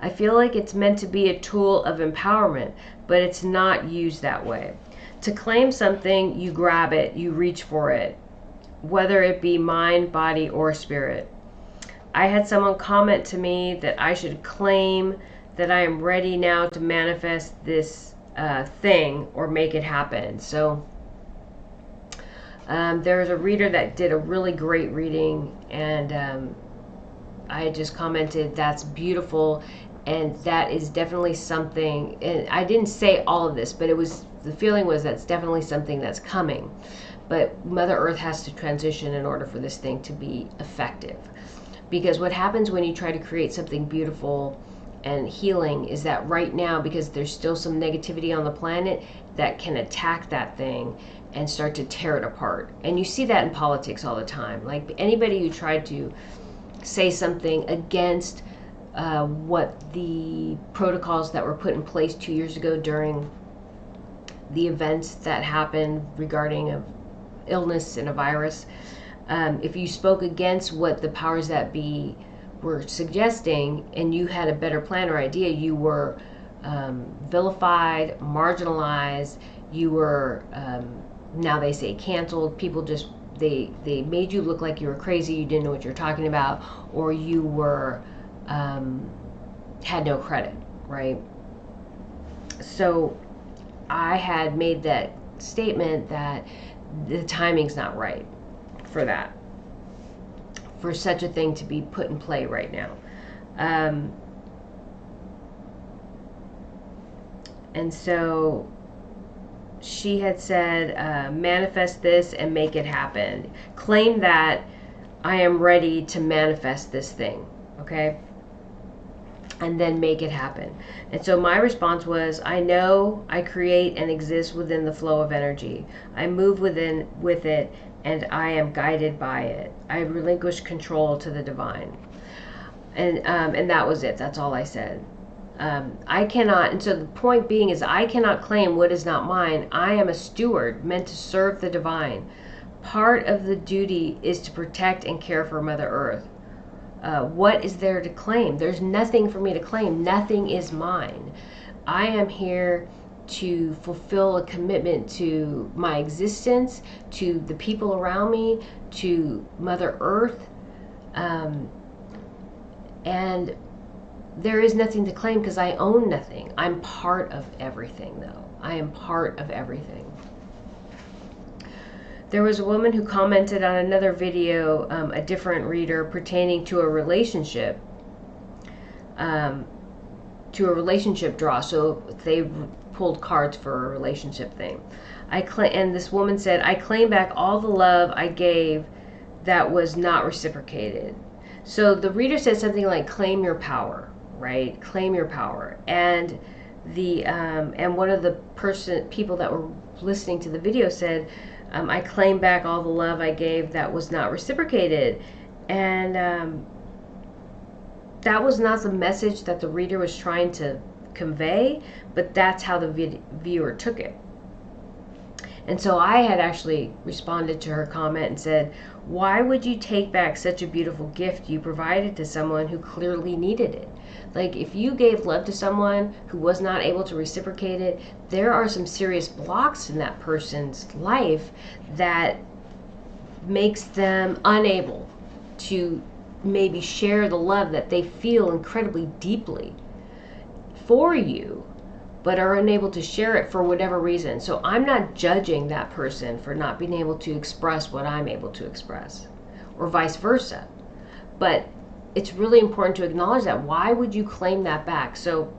Speaker 1: I feel like it's meant to be a tool of empowerment, but it's not used that way. To claim something, you grab it, you reach for it, whether it be mind, body, or spirit. I had someone comment to me that I should claim that I am ready now to manifest this thing or make it happen. So there was a reader that did a really great reading, and I just commented, that's beautiful, and that is definitely something, and I didn't say all of this, but it was, the feeling was that's definitely something that's coming. But Mother Earth has to transition in order for this thing to be effective. Because what happens when you try to create something beautiful and healing is that right now, because there's still some negativity on the planet, that can attack that thing and start to tear it apart. And you see that in politics all the time. Like anybody who tried to say something against what the protocols that were put in place 2 years ago during the events that happened regarding a illness and a virus, if you spoke against what the powers that be were suggesting and you had a better plan or idea, you were vilified, marginalized, you were now they say canceled. People just they made you look like you were crazy, you didn't know what you were talking about, or you were had no credit, right? So I had made that statement that the timing's not right for that, for such a thing to be put in play right now. And so she had said, manifest this and make it happen. Claim that I am ready to manifest this thing, okay? And then make it happen. And so my response was, I know I create and exist within the flow of energy. I move with it, and I am guided by it. I relinquish control to the divine. And that was it. That's all I said. I cannot, and so the point being is I cannot claim what is not mine. I am a steward meant to serve the divine. Part of the duty is to protect and care for Mother Earth. What is there to claim? There's nothing for me to claim. Nothing is mine. I am here to fulfill a commitment to my existence, to the people around me, to Mother Earth. And there is nothing to claim because I own nothing. I'm part of everything, though. I am part of everything. There was a woman who commented on another video, a different reader, pertaining to a relationship draw. So they pulled cards for a relationship thing. And this woman said, I claim back all the love I gave that was not reciprocated. So the reader said something like, claim your power, right? Claim your power. And and one of the people that were listening to the video said, I claim back all the love I gave that was not reciprocated. And that was not the message that the reader was trying to convey, but that's how the viewer took it. And so I had actually responded to her comment and said, why would you take back such a beautiful gift you provided to someone who clearly needed it? Like, if you gave love to someone who was not able to reciprocate it, there are some serious blocks in that person's life that makes them unable to maybe share the love that they feel incredibly deeply for you, but are unable to share it for whatever reason. So I'm not judging that person for not being able to express what I'm able to express, or vice versa. But it's really important to acknowledge that. Why would you claim that back? So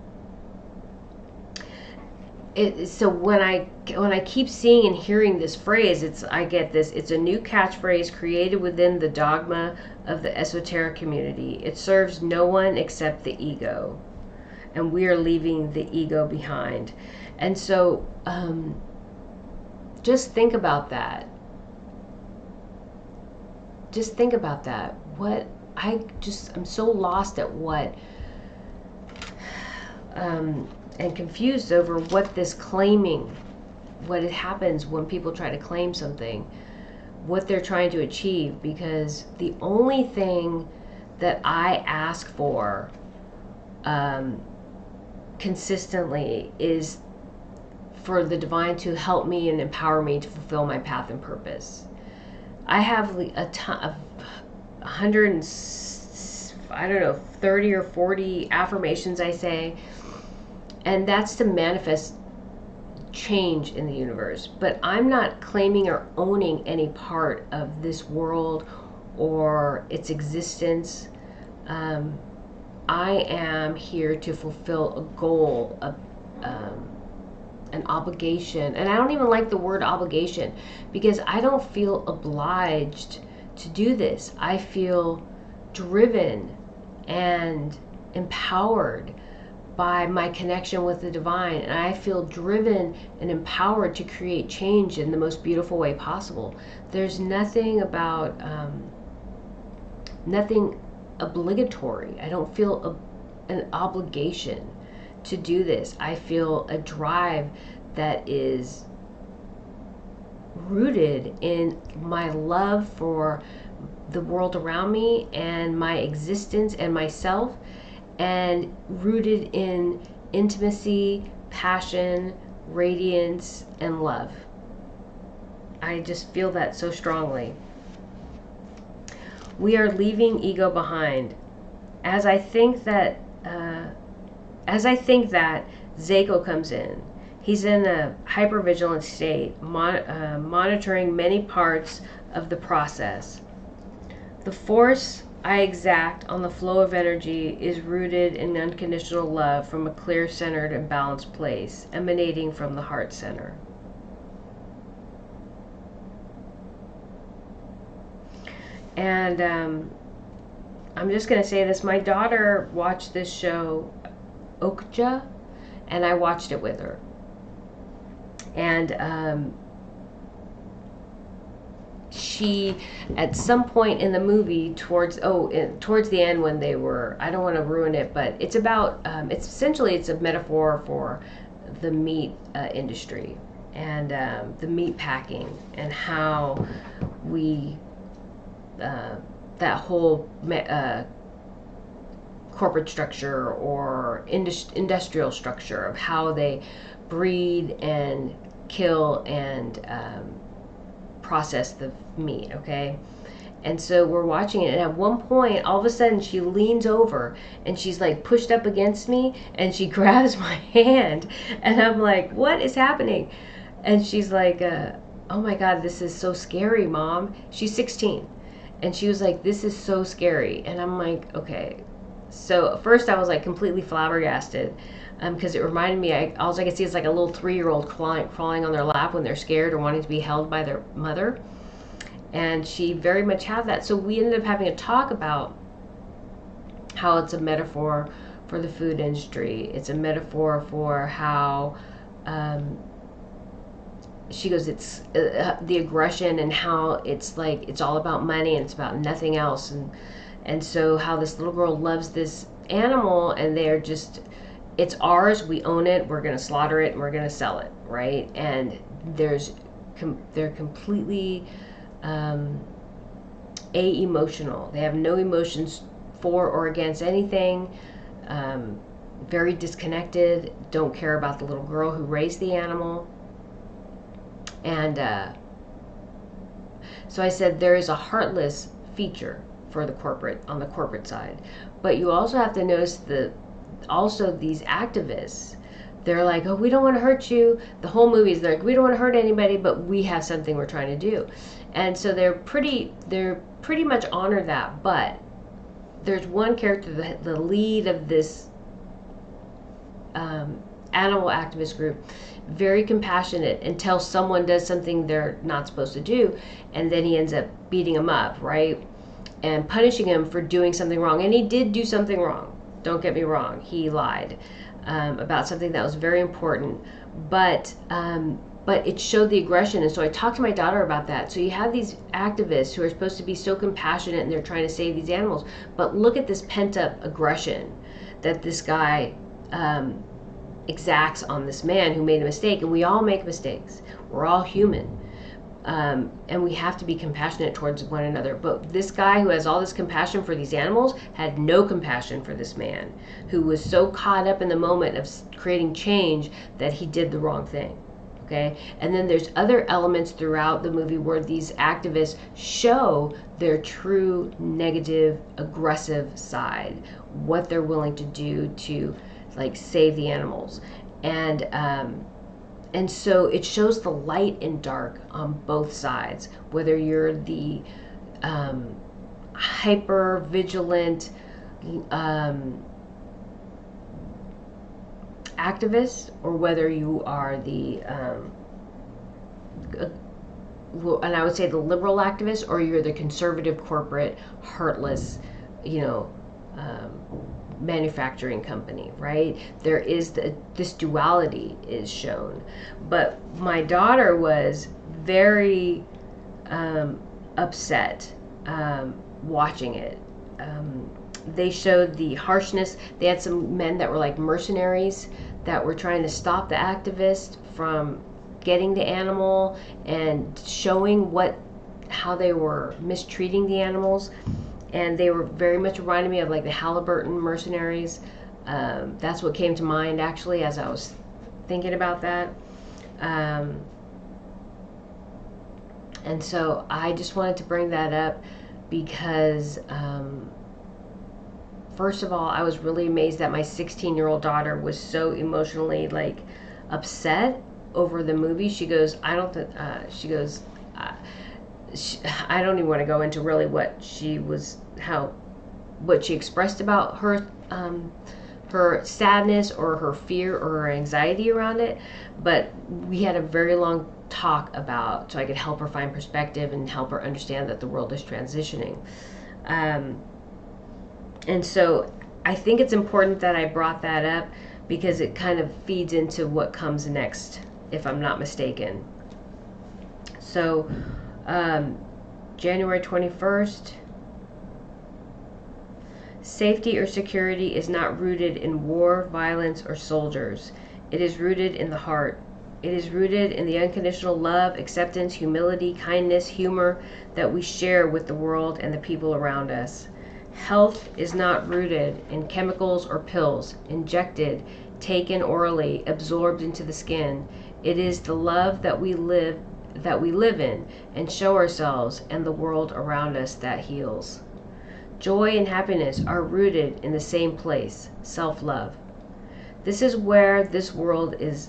Speaker 1: when I keep seeing and hearing this phrase, I get this. It's a new catchphrase created within the dogma of the esoteric community. It serves no one except the ego, and we are leaving the ego behind. And so just think about that. Just think about that. I'm so lost at what and confused over what this claiming, what it happens when people try to claim something. what they're trying to achieve, because the only thing that I ask for consistently is for the divine to help me and empower me to fulfill my path and purpose. I have a ton of 100 and, I don't know, 30 or 40 affirmations I say, and that's to manifest change in the universe. But I'm not claiming or owning any part of this world or its existence. I am here to fulfill a goal, an obligation. And I don't even like the word obligation, because I don't feel obliged to do this. I feel driven and empowered by my connection with the divine, and I feel driven and empowered to create change in the most beautiful way possible. There's nothing about nothing obligatory. I don't feel an obligation to do this. I feel a drive that is rooted in my love for the world around me and my existence and myself, and rooted in intimacy, passion, radiance, and love. I just feel that so strongly. We are leaving ego behind. As I think that, Zako comes in. He's in a hypervigilant state, monitoring many parts of the process. The force I exact on the flow of energy is rooted in unconditional love from a clear, centered, and balanced place, emanating from the heart center. And I'm just going to say this. My daughter watched this show, Okja, and I watched it with her. And she, at some point in the movie, towards the end, when they were, I don't want to ruin it, but it's about, it's a metaphor for the meat industry and the meat packing, and how we, that whole corporate structure or industrial structure of how they breed and kill and process the meat, okay? And so we're watching it, and at one point, all of a sudden, she leans over, and she's like pushed up against me, and she grabs my hand, and I'm like, what is happening? And she's like, oh my God, this is so scary, Mom. She's 16, and she was like, this is so scary. And I'm like, okay. So at first I was like completely flabbergasted, because it reminded me, all I could see is like a little 3-year-old crawling on their lap when they're scared or wanting to be held by their mother. And she very much had that. So we ended up having a talk about how it's a metaphor for the food industry. It's a metaphor for how, she goes, it's the aggression, and how it's like, it's all about money and it's about nothing else. And so how this little girl loves this animal, and they're just, it's ours, we own it, we're going to slaughter it, and we're going to sell it, right? And they're completely emotional. They have no emotions for or against anything, very disconnected, don't care about the little girl who raised the animal. And so I said, there is a heartless feature for on the corporate side, but you also have to notice also these activists, they're like, oh, we don't want to hurt you. The whole movie is like, we don't want to hurt anybody, but we have something we're trying to do. And so they're pretty much honor that. But there's one character, the lead of this animal activist group, very compassionate until someone does something they're not supposed to do, and then he ends up beating them up, right? And punishing him for doing something wrong. And he did do something wrong. Don't get me wrong. He lied about something that was very important. But it showed the aggression. And so I talked to my daughter about that. So you have these activists who are supposed to be so compassionate, and they're trying to save these animals. But look at this pent-up aggression that this guy exacts on this man who made a mistake. And we all make mistakes. We're all human. and we have to be compassionate towards one another. But this guy who has all this compassion for these animals had no compassion for this man who was so caught up in the moment of creating change that he did the wrong thing. Okay, and then there's other elements throughout the movie where these activists show their true negative, aggressive side, what they're willing to do to like save the animals, and so it shows the light and dark on both sides, whether you're the hyper vigilant activist, or whether you are the and I would say the liberal activist, or you're the conservative, corporate, heartless, manufacturing company, right? There is this duality is shown. But my daughter was very upset watching it. They showed the harshness. They had some men that were like mercenaries that were trying to stop the activist from getting the animal and showing how they were mistreating the animals. And they were very much reminding me of like the Halliburton mercenaries. That's what came to mind actually as I was thinking about that. And so I just wanted to bring that up because first of all, I was really amazed that my 16-year-old daughter was so emotionally like upset over the movie. She goes, I don't even want to go into really what she expressed about her sadness or her fear or her anxiety around it. But we had a very long talk so I could help her find perspective and help her understand that the world is transitioning. And so I think it's important that I brought that up because it kind of feeds into what comes next, if I'm not mistaken. So January 21st, safety or security is not rooted in war, violence, or soldiers. It is rooted in the heart. It is rooted in the unconditional love, acceptance, humility, kindness, humor that we share with the world and the people around us. Health is not rooted in chemicals or pills, injected, taken orally, absorbed into the skin. It is the love that we live in and show ourselves and the world around us that heals. Joy and happiness are rooted in the same place, self-love. This is where this world is.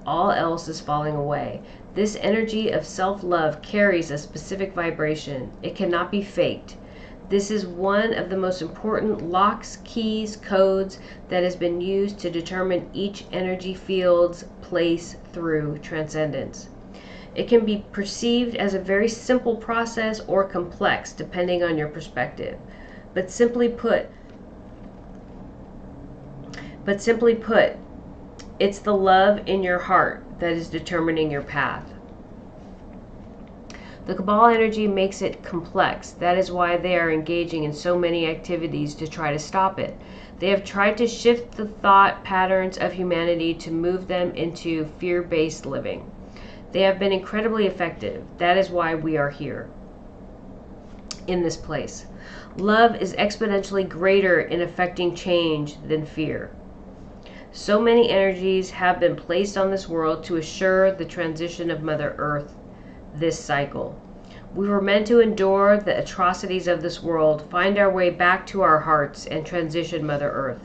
Speaker 1: All else is falling away. This energy of self-love carries a specific vibration. It cannot be faked. This is one of the most important locks, keys, codes that has been used to determine each energy field's place through transcendence. It can be perceived as a very simple process or complex, depending on your perspective. But simply put, it's the love in your heart that is determining your path. The Cabal energy makes it complex. That is why they are engaging in so many activities to try to stop it. They have tried to shift the thought patterns of humanity to move them into fear-based living. They have been incredibly effective. That is why we are here, in this place. Love is exponentially greater in affecting change than fear. So many energies have been placed on this world to assure the transition of Mother Earth this cycle. We were meant to endure the atrocities of this world, find our way back to our hearts, and transition Mother Earth.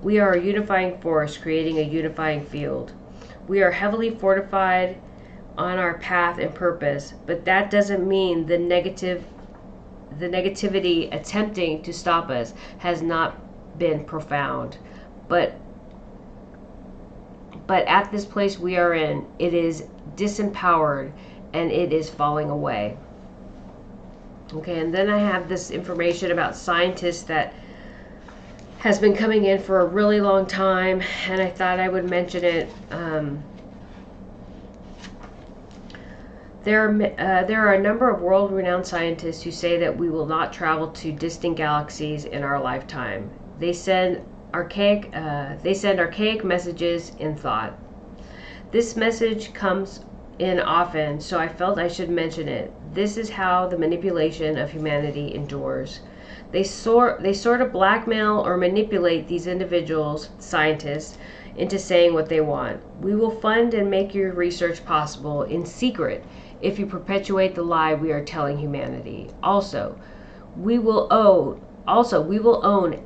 Speaker 1: We are a unifying force, creating a unifying field. We are heavily fortified on our path and purpose, but that doesn't mean the negativity attempting to stop us has not been profound. But at this place we are in, it is disempowered and it is falling away. Okay, and then I have this information about scientists that has been coming in for a really long time, and I thought I would mention it. There are a number of world-renowned scientists who say that we will not travel to distant galaxies in our lifetime. They send archaic messages in thought. This message comes in often, so I felt I should mention it. This is how the manipulation of humanity endures. They sort of blackmail or manipulate these individuals, scientists, into saying what they want. We will fund and make your research possible in secret if you perpetuate the lie we are telling humanity. We will own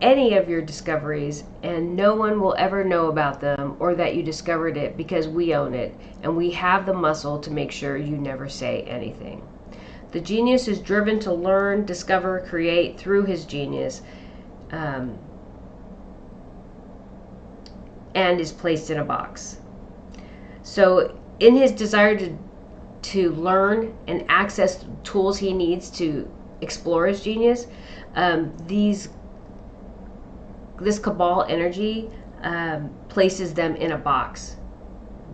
Speaker 1: any of your discoveries, and no one will ever know about them or that you discovered it, because we own it, and we have the muscle to make sure you never say anything. The genius is driven to learn, discover, create through his genius, and is placed in a box. So in his desire to learn and access tools he needs to explore his genius, this cabal energy places them in a box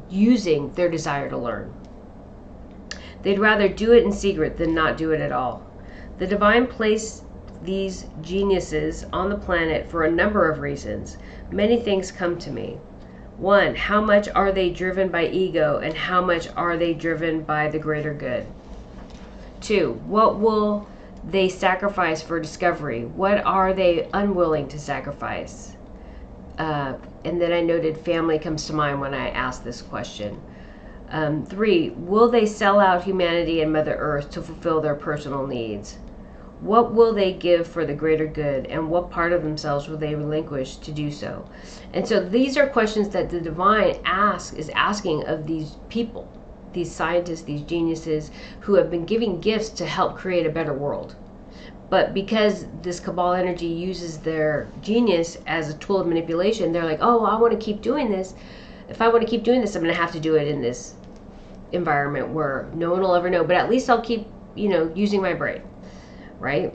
Speaker 1: using their desire to learn. They'd rather do it in secret than not do it at all. The divine placed these geniuses on the planet for a number of reasons. Many things come to me. 1, how much are they driven by ego, and how much are they driven by the greater good? 2, what will they sacrifice for discovery? What are they unwilling to sacrifice? And then I noted family comes to mind when I asked this question. 3, will they sell out humanity and Mother Earth to fulfill their personal needs? What will they give for the greater good, and what part of themselves will they relinquish to do so? And so these are questions that the divine is asking of these people, these scientists, these geniuses who have been giving gifts to help create a better world. But because this cabal energy uses their genius as a tool of manipulation, they're like, oh, I want to keep doing this. If I want to keep doing this, I'm going to have to do it in this environment where no one will ever know, but at least I'll keep, using my brain, right?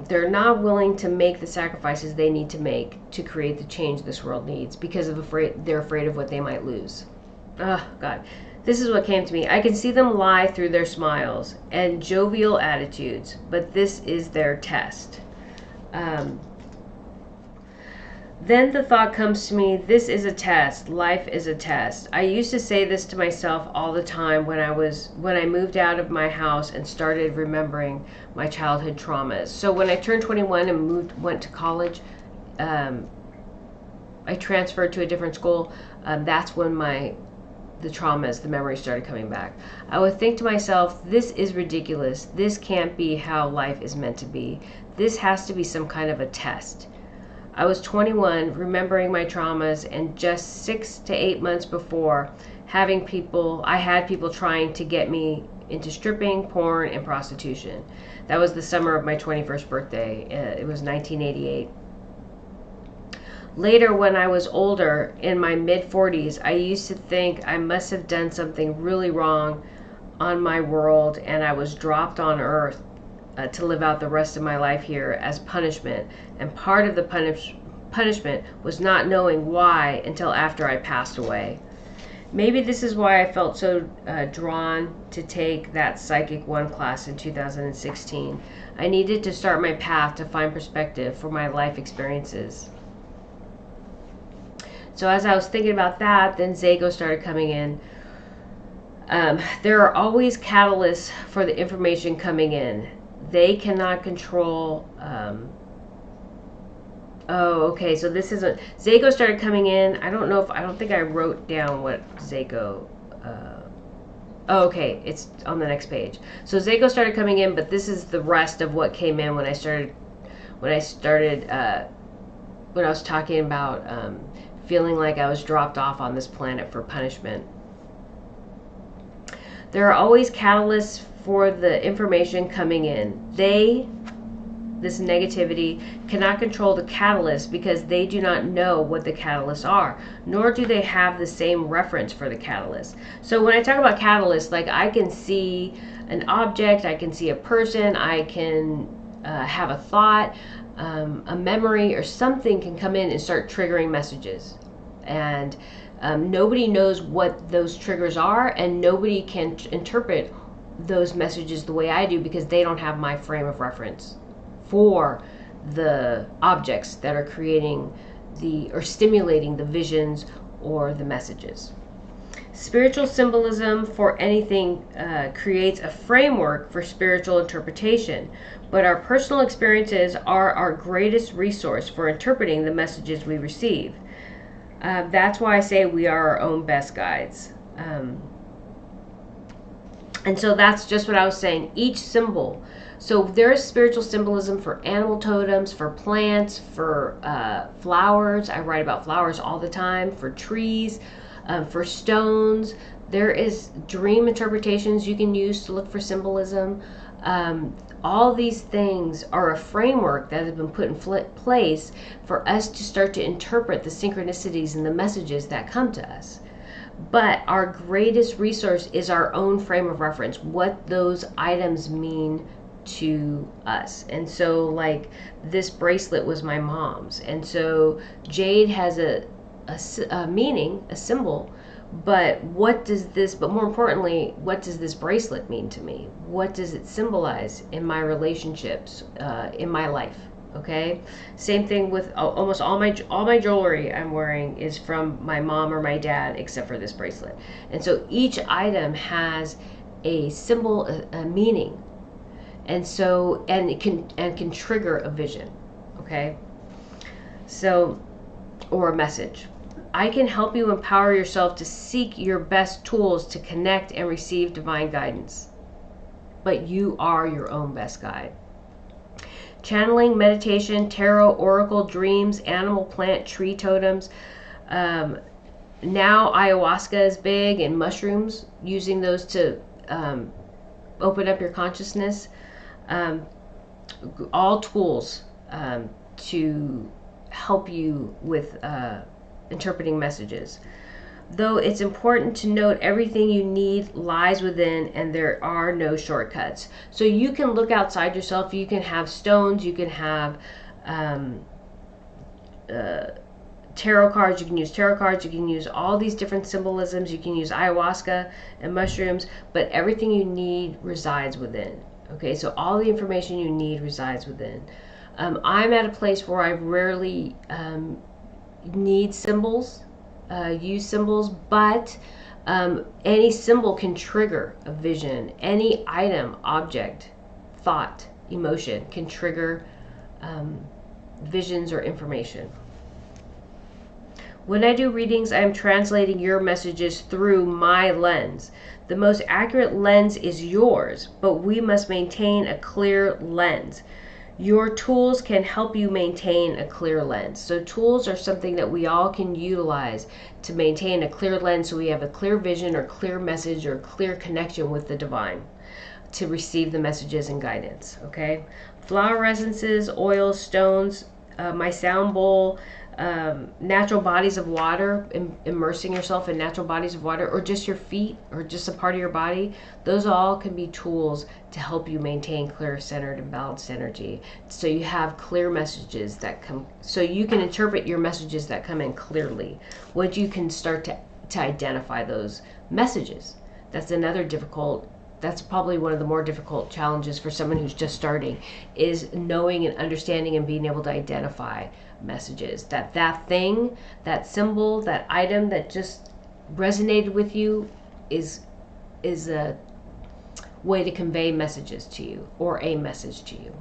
Speaker 1: They're not willing to make the sacrifices they need to make to create the change this world needs because they're afraid of what they might lose. Oh, God. This is what came to me. I can see them lie through their smiles and jovial attitudes, but this is their test. Then the thought comes to me, this is a test. Life is a test. I used to say this to myself all the time when I moved out of my house and started remembering my childhood traumas. So when I turned 21 and went to college, I transferred to a different school. That's when the traumas, the memories started coming back. I would think to myself, this is ridiculous. This can't be how life is meant to be. This has to be some kind of a test. I was 21, remembering my traumas, and just 6 to 8 months before, I had people trying to get me into stripping, porn, and prostitution. That was the summer of my 21st birthday. It was 1988. Later, when I was older, in my mid-40s, I used to think I must have done something really wrong on my world, and I was dropped on Earth to live out the rest of my life here as punishment. And part of the punishment was not knowing why until after I passed away. Maybe this is why I felt so drawn to take that Psychic 1 class in 2016. I needed to start my path to find perspective for my life experiences. So as I was thinking about that, then Zago started coming in. There are always catalysts for the information coming in. They cannot control. So this isn't. Zago started coming in. I don't think I wrote down what Zago. Okay, it's on the next page. So Zago started coming in, but this is the rest of what came in when I was talking about feeling like I was dropped off on this planet for punishment. There are always catalysts for the information coming in. This negativity, cannot control the catalyst because they do not know what the catalysts are, nor do they have the same reference for the catalyst. So when I talk about catalyst, like I can see an object, I can see a person, I can have a thought, a memory, or something can come in and start triggering messages. And nobody knows what those triggers are, and nobody can interpret those messages the way I do because they don't have my frame of reference for the objects that are creating or stimulating the visions or the messages. Spiritual symbolism for anything creates a framework for spiritual interpretation, but our personal experiences are our greatest resource for interpreting the messages we receive. That's why I say we are our own best guides. And so that's just what I was saying. Each symbol. So there's spiritual symbolism for animal totems, for plants, for flowers. I write about flowers all the time, for trees, for stones. There is dream interpretations you can use to look for symbolism. All these things are a framework that has been put in place for us to start to interpret the synchronicities and the messages that come to us. But our greatest resource is our own frame of reference, what those items mean to us. And so, like, this bracelet was my mom's, and so jade has a meaning, a symbol. But more importantly, what does this bracelet mean to me? What does it symbolize in my relationships, in my life? Okay. Same thing with almost all my jewelry I'm wearing is from my mom or my dad, except for this bracelet. And so each item has a symbol, a meaning, and so it can trigger a vision. Okay. So, or a message. I can help you empower yourself to seek your best tools to connect and receive divine guidance. But you are your own best guide. Channeling, meditation, tarot, oracle, dreams, animal, plant, tree totems. Now ayahuasca is big, and mushrooms, using those to open up your consciousness. All tools to help you with interpreting messages. Though it's important to note everything you need lies within, and there are no shortcuts. So you can look outside yourself. You can have stones, you can have tarot cards, you can use tarot cards, you can use all these different symbolisms, you can use ayahuasca and mushrooms, but everything you need resides within. Okay, so all the information you need resides within. I'm at a place where I rarely need symbols, use symbols, but any symbol can trigger a vision. Any item, object, thought, emotion can trigger visions or information. When I do readings, I am translating your messages through my lens. The most accurate lens is yours, but we must maintain a clear lens. Your tools can help you maintain a clear lens. So tools are something that we all can utilize to maintain a clear lens, so we have a clear vision or clear message or clear connection with the divine to receive the messages and guidance. Okay, flower essences, oils, stones, my sound bowl, natural bodies of water, immersing yourself in natural bodies of water, or just your feet, or just a part of your body. Those all can be tools to help you maintain clear, centered, and balanced energy. So you have clear messages that come, so you can interpret your messages that come in clearly. Once you can start to identify those messages, that's probably one of the more difficult challenges for someone who's just starting, is knowing and understanding and being able to identify messages. That thing, that symbol, that item that just resonated with you is a way to convey messages to you, or a message to you.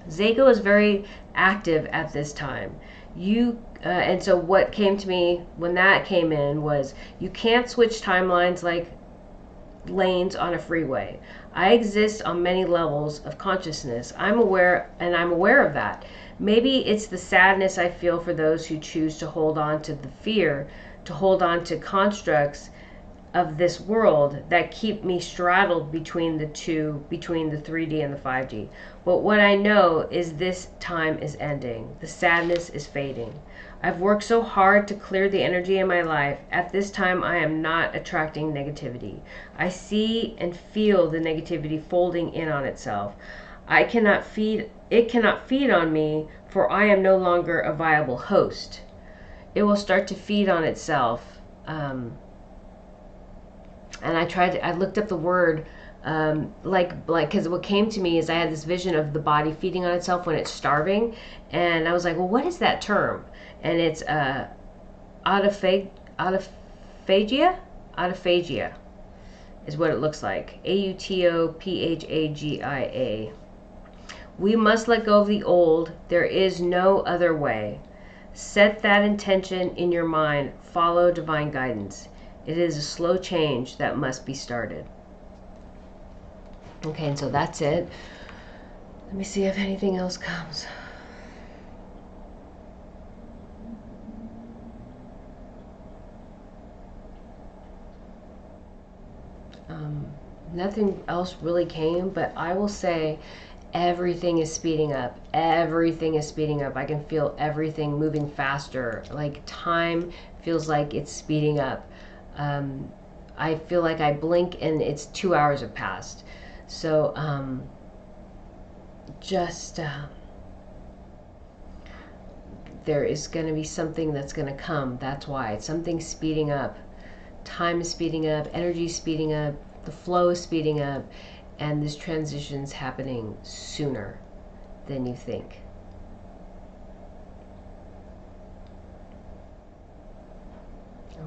Speaker 1: Zago is very active at this time. And so what came to me when that came in was, you can't switch timelines like lanes on a freeway. I exist on many levels of consciousness. I'm aware of that. Maybe it's the sadness I feel for those who choose to hold on to the fear, to hold on to constructs of this world that keep me straddled between the 3D and the 5D. But what I know is this time is ending. The sadness is fading. I've worked so hard to clear the energy in my life. At this time, I am not attracting negativity. I see and feel the negativity folding in on itself. It cannot feed on me, for I am no longer a viable host. It will start to feed on itself. And I looked up the word, because what came to me is I had this vision of the body feeding on itself when it's starving. And I was like, well, what is that term? And it's autophagy, autophagia? Autophagia is what it looks like. Autophagia. We must let go of the old. There is no other way. Set that intention in your mind. Follow divine guidance. It is a slow change that must be started. Okay, and so that's it. Let me see if anything else comes. Nothing else really came, but I will say everything is speeding up. Everything is speeding up. I can feel everything moving faster. Like time feels like it's speeding up. I feel like I blink and it's 2 hours have passed. So there is going to be something that's going to come. That's why it's something speeding up. Time is speeding up. Energy is speeding up. The flow is speeding up. And this transition's happening sooner than you think.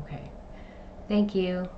Speaker 1: Okay. Thank you.